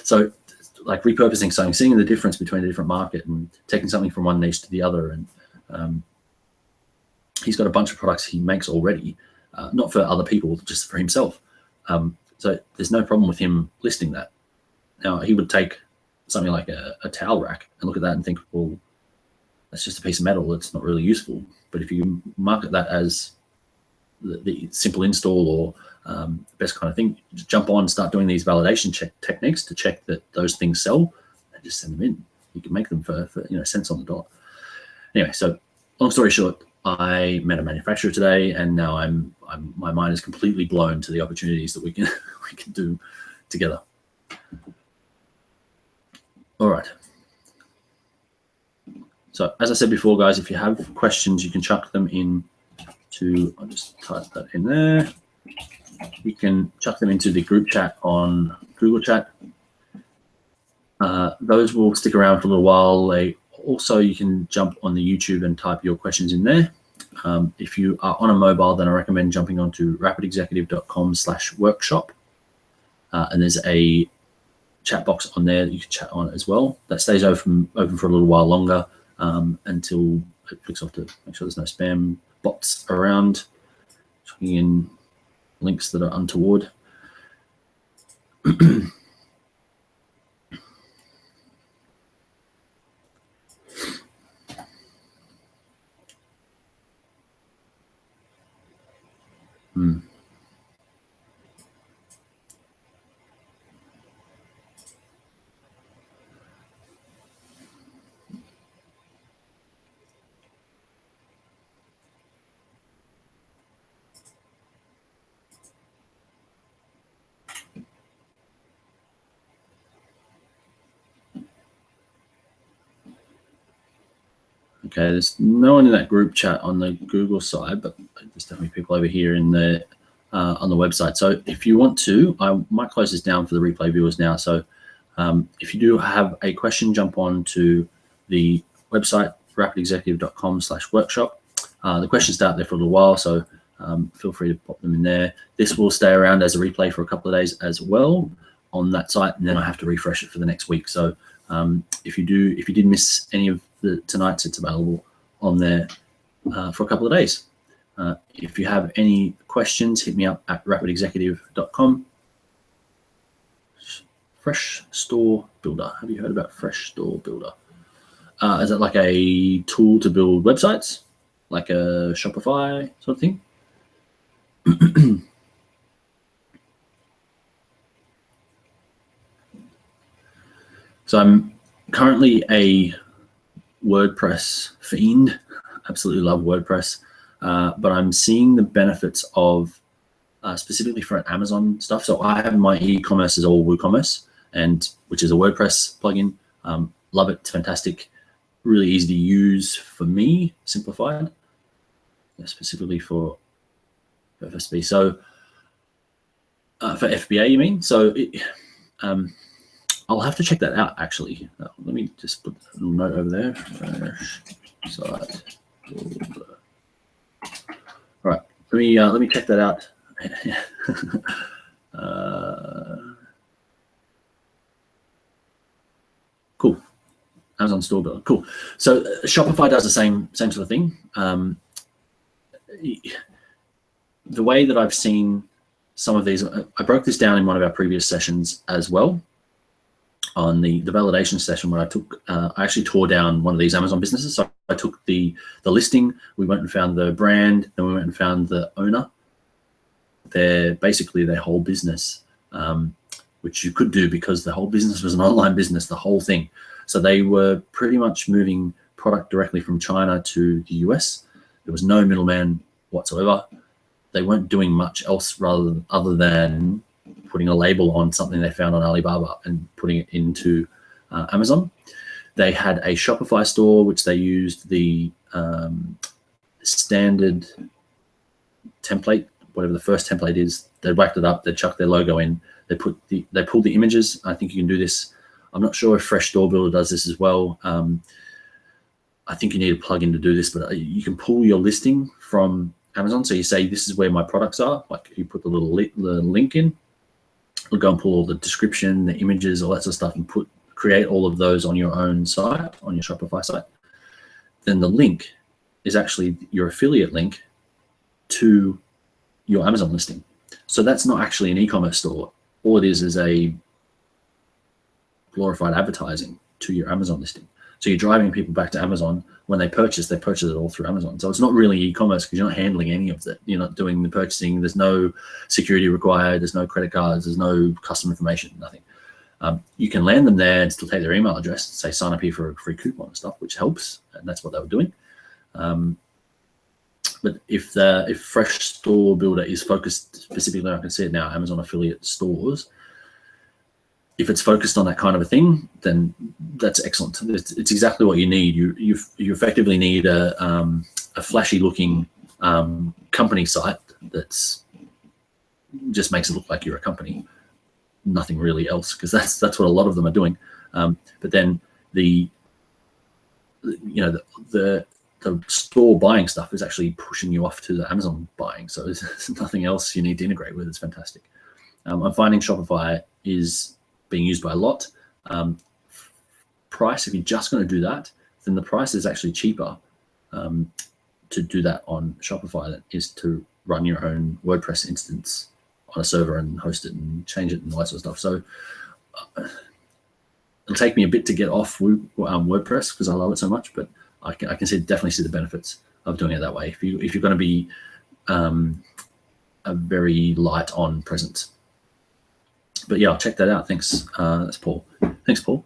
So like repurposing something, seeing the difference between a different market and taking something from one niche to the other. And he's got a bunch of products he makes already, not for other people, just for himself. So there's no problem with him listing that. Now, he would take something like a towel rack and look at that and think, well, that's just a piece of metal. It's not really useful. But if you market that as the simple install or best kind of thing, just jump on, start doing these validation techniques to check that those things sell, and just send them in. You can make them for cents on the dollar. Anyway, so long story short, I met a manufacturer today, and now my mind is completely blown to the opportunities that we can do together. All right. So as I said before, guys, if you have questions, you can chuck them in to, I'll just type that in there. You can chuck them into the group chat on Google Chat. Those will stick around for a little while. Also, you can jump on the YouTube and type your questions in there. If you are on a mobile, then I recommend jumping onto rapidexecutive.com/workshop. And there's a chat box on there that you can chat on as well. That stays open for a little while longer until it clicks off to make sure there's no spam bots around, chucking in links that are untoward. Okay, there's no one in that group chat on the Google side, but there's definitely people over here in the on the website. So if you want to, I might close this down for the replay viewers now. So if you do have a question, jump on to the website, rapidexecutive.com/workshop. The questions stay out there for a little while, so feel free to pop them in there. This will stay around as a replay for a couple of days as well on that site, and then I have to refresh it for the next week. So if you did miss any of tonight's, it's available on there for a couple of days. If you have any questions, hit me up at rapidexecutive.com. Fresh Store Builder. Have you heard about Fresh Store Builder? Is it like a tool to build websites, like a Shopify sort of thing? So I'm currently a WordPress fiend. Absolutely love WordPress, but I'm seeing the benefits of specifically for Amazon stuff. So I have my e-commerce is all WooCommerce, and which is a WordPress plugin. Love it. It's fantastic. Really easy to use for me. Simplified, specifically for FSB. So for FBA, you mean? So I'll have to check that out, actually. Let me just put a little note over there. Site. All right, let me check that out. Amazon Store Builder. Cool. So Shopify does the same sort of thing. The way that I've seen some of these, I broke this down in one of our previous sessions as well. On the validation session, where I actually tore down one of these Amazon businesses. So I took the listing, we went and found the brand, then we went and found the owner. They're basically their whole business, which you could do because the whole business was an online business, the whole thing. So they were pretty much moving product directly from China to the US. There was no middleman whatsoever. They weren't doing much else other than putting a label on something they found on Alibaba and putting it into Amazon. They had a Shopify store, which they used the standard template, whatever the first template is. They whacked it up, they chucked their logo in, they pulled the images. I think you can do this. I'm not sure if Fresh Store Builder does this as well. I think you need a plugin to do this, but you can pull your listing from Amazon. So you say, this is where my products are. Like you put the little link in, we'll go and pull all the description, the images, all that sort of stuff, and create all of those on your own site, on your Shopify site. Then the link is actually your affiliate link to your Amazon listing. So that's not actually an e-commerce store. All it is a glorified advertising to your Amazon listing. So you're driving people back to Amazon. When they purchase it all through Amazon. So it's not really e-commerce because you're not handling any of that. You're not doing the purchasing. There's no security required. There's no credit cards. There's no customer information, nothing. You can land them there and still take their email address, say sign up here for a free coupon and stuff, which helps. And that's what they were doing. But if Fresh Store Builder is focused specifically, I can see it now, Amazon affiliate stores, if it's focused on that kind of a thing, then that's excellent. It's exactly what you need. You effectively need a flashy looking company site that's just makes it look like you're a company. Nothing really else, because that's what a lot of them are doing. But then the store buying stuff is actually pushing you off to the Amazon buying. So there's nothing else you need to integrate with. It's fantastic. I'm finding Shopify is being used by a lot. Price, if you're just going to do that, then the price is actually cheaper to do that on Shopify than is to run your own WordPress instance on a server and host it and change it and all that sort of stuff. So it'll take me a bit to get off WordPress because I love it so much, but I can definitely see the benefits of doing it that way. If you're going to be a very light on presence. But yeah, I'll check that out. Thanks. That's Paul. Thanks, Paul.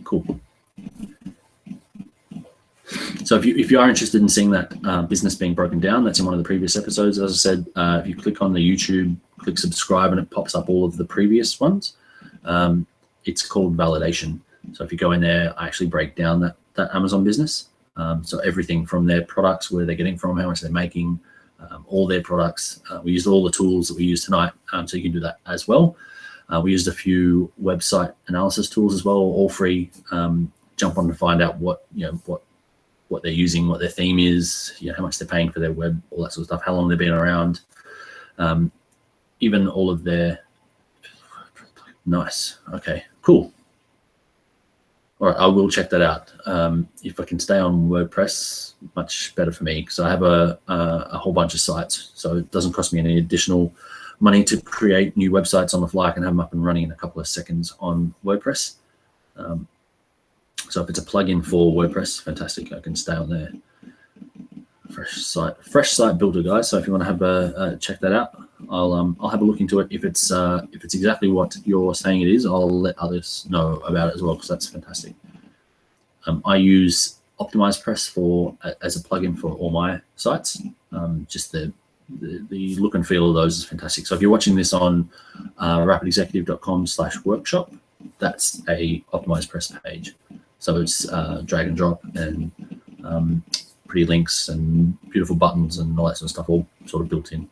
Cool. So if you are interested in seeing that business being broken down, that's in one of the previous episodes. As I said, if you click on the YouTube, click subscribe, and it pops up all of the previous ones. It's called validation. So if you go in there, I actually break down that Amazon business. So everything from their products, where they're getting from, how much they're making, all their products. We used all the tools that we use tonight, so you can do that as well. We used a few website analysis tools as well, all free. Jump on to find out what they're using, what their theme is, how much they're paying for their web, all that sort of stuff, how long they've been around, even all of their. Nice. Okay. Cool. All right, I will check that out. If I can stay on WordPress, much better for me because I have a whole bunch of sites, so it doesn't cost me any additional money to create new websites on the fly. I can have them up and running in a couple of seconds on WordPress. So if it's a plugin for WordPress, fantastic. I can stay on there. Fresh site builder, guys. So if you want to have check that out, I'll have a look into it. If it's exactly what you're saying it is, I'll let others know about it as well because that's fantastic. I use OptimizePress as a plugin for all my sites. Just the look and feel of those is fantastic. So if you're watching this on rapidexecutive.com/workshop, that's a OptimizePress page. So it's drag and drop and pretty links and beautiful buttons and all that sort of stuff, all sort of built in.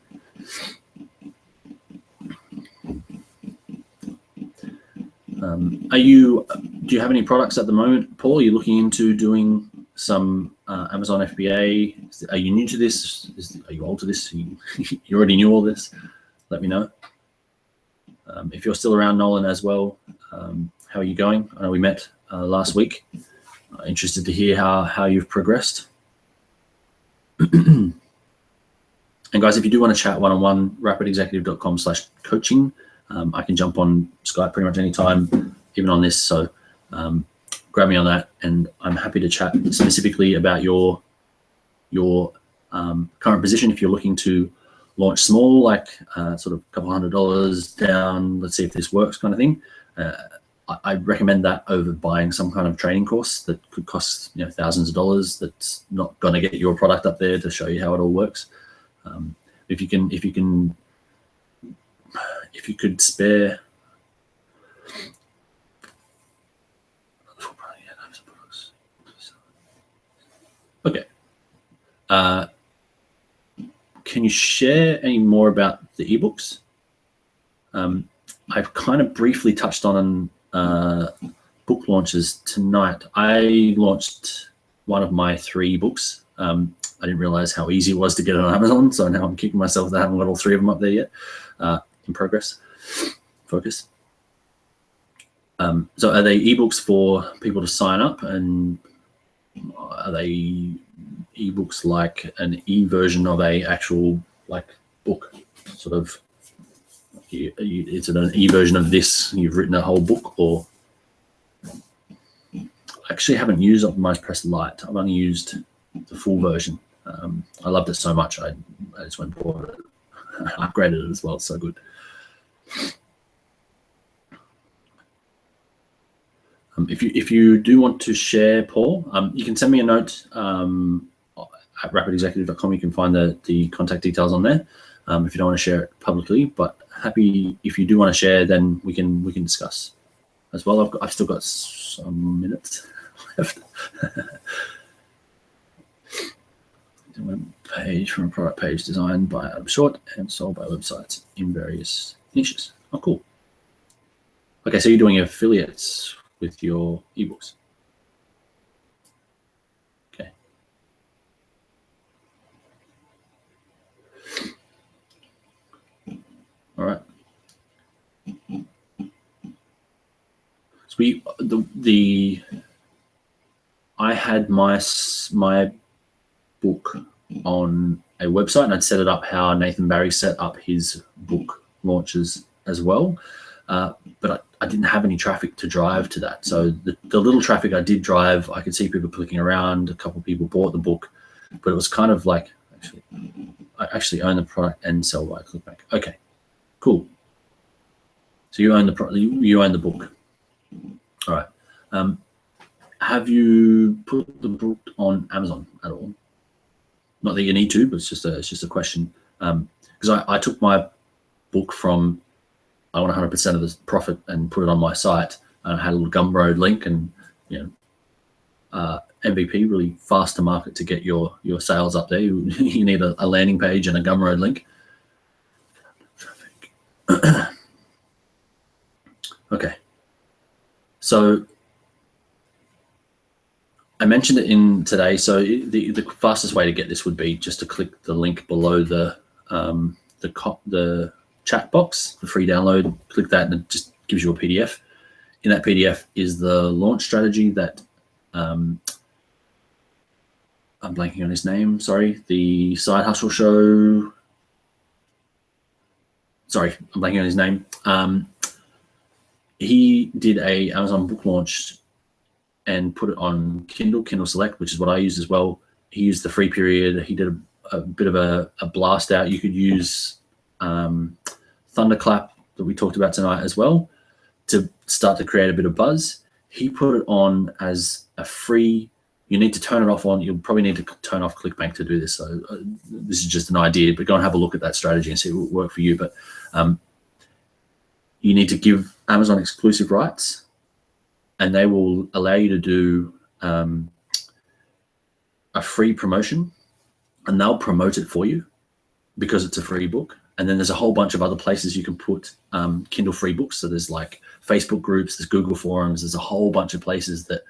Do you have any products at the moment, Paul? Are you looking into doing some Amazon FBA? Are you new to this? Are you old to this? You already knew all this? Let me know. If you're still around, Nolan, as well, How are you going? I know we met last week. Interested to hear how you've progressed. And guys, if you do want to chat one-on-one, rapidexecutive.com/coaching. I can jump on Skype pretty much anytime, even on this. So grab me on that, and I'm happy to chat specifically about your current position. If you're looking to launch small, like sort of a couple $100 down, let's see if this works kind of thing. I recommend that over buying some kind of training course that could cost thousands of dollars. That's not going to get your product up there to show you how it all works. If you could spare. Okay. Can you share any more about the ebooks? I've kind of briefly touched on book launches tonight. I launched one of my 3 books. I didn't realize how easy it was to get it on Amazon, so now I'm kicking myself that I haven't got all 3 of them up there yet. In progress. Focus. So are they ebooks for people to sign up, and are they ebooks like an e-version of a actual book, sort of? Is it an e-version of this? You've written a whole book, or? I actually haven't used Optimized Press Lite. I've only used the full version. I loved it so much. I just went and bought it. I upgraded it as well. It's so good. If you do want to share, Paul, you can send me a note at rapidexecutive.com. You can find the contact details on there. If you don't want to share it publicly, but happy if you do want to share, then we can discuss as well. I've still got some minutes left. Page from a product page designed by Adam Short and sold by websites in various niches. Oh, cool. Okay, so you're doing affiliates with your ebooks. Okay. All right. So I had my book on a website, and I'd set it up how Nathan Barry set up his book launches as well. But I didn't have any traffic to drive to that. So the little traffic I did drive, I could see people clicking around. A couple of people bought the book, but it was kind of like, I actually own the product and sell by clickbank. Okay, cool. So you own the book. All right. Have you put the book on Amazon at all? Not that you need to, but it's just a question. Because I took my book from, I want 100% of the profit, and put it on my site. I had a little Gumroad link, and MVP, really fast to market to get your sales up there. You need a landing page and a Gumroad link. Okay, so I mentioned it in today. So the fastest way to get this would be just to click the link below the chat box, the free download. Click that, and it just gives you a PDF. In that PDF is the launch strategy that I'm blanking on his name. Sorry, the Side Hustle Show. Sorry, I'm blanking on his name. He did a Amazon book launch and put it on Kindle Select, which is what I used as well. He used the free period. He did a bit of a blast out. You could use Thunderclap that we talked about tonight as well to start to create a bit of buzz. He put it on as a free. You need to turn it off on. You'll probably need to turn off ClickBank to do this. So this is just an idea, but go and have a look at that strategy and see if it will work for you. But you need to give Amazon exclusive rights, and they will allow you to do a free promotion, and they'll promote it for you because it's a free book. And then there's a whole bunch of other places you can put Kindle free books. So there's like Facebook groups, there's Google forums, there's a whole bunch of places that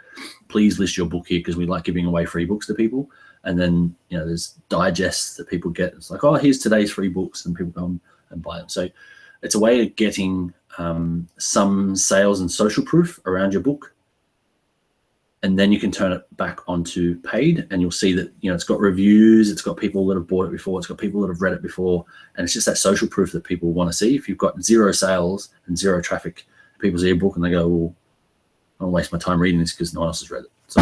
please list your book here because we like giving away free books to people. And then, there's digests that people get. It's like, oh, here's today's free books, and people go and buy them. So it's a way of getting some sales and social proof around your book. And then you can turn it back onto paid, and you'll see that, you know, it's got reviews, it's got people that have bought it before, it's got people that have read it before, and it's just that social proof that people want to see. If you've got 0 sales and 0 traffic, people see your book and they go, well, I don't waste my time reading this because no one else has read it. So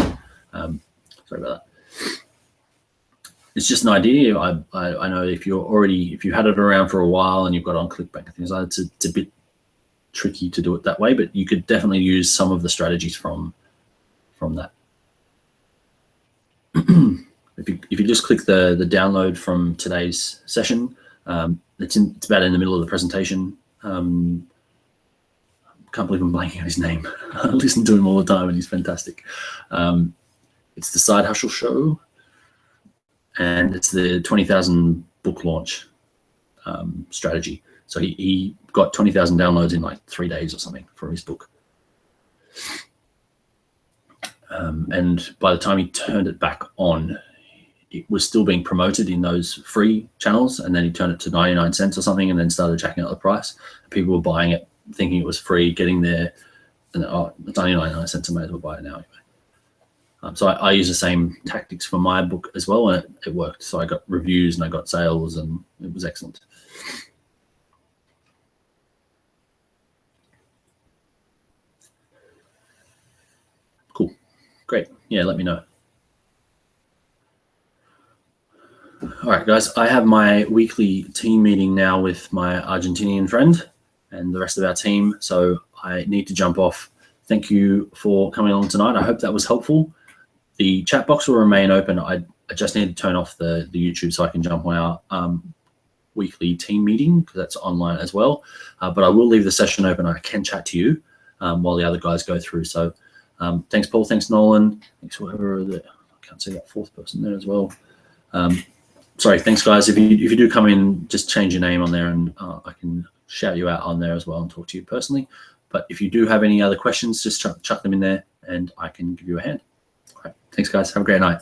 sorry about that. It's just an idea. I know if you had it around for a while and you've got on ClickBank and things like that, it's a bit tricky to do it that way, but you could definitely use some of the strategies from that. If you just click the download from today's session, it's about in the middle of the presentation. Can't believe I'm blanking on his name. I listen to him all the time and he's fantastic. It's the Side Hustle Show, and it's the 20,000 book launch strategy. So he got 20,000 downloads in like 3 days or something for his book. And by the time he turned it back on, it was still being promoted in those free channels, and then he turned it to 99 cents or something and then started jacking up the price. People were buying it thinking it was free, getting there, and oh, it's only 99 cents, I may as well buy it now anyway. So I use the same tactics for my book as well, and it worked. So I got reviews and I got sales, and it was excellent. Cool. Great. Yeah, let me know. All right, guys, I have my weekly team meeting now with my Argentinian friend and the rest of our team, so I need to jump off. Thank you for coming along tonight. I hope that was helpful. The chat box will remain open. I just need to turn off the YouTube so I can jump on our weekly team meeting, because that's online as well. But I will leave the session open. I can chat to you while the other guys go through. So thanks, Paul. Thanks, Nolan. Thanks, whoever. I can't see that 4th person there as well. Sorry, thanks, guys. If you do come in, just change your name on there, and I can shout you out on there as well and talk to you personally. But if you do have any other questions, just chuck them in there and I can give you a hand. All right, thanks, guys. Have a great night.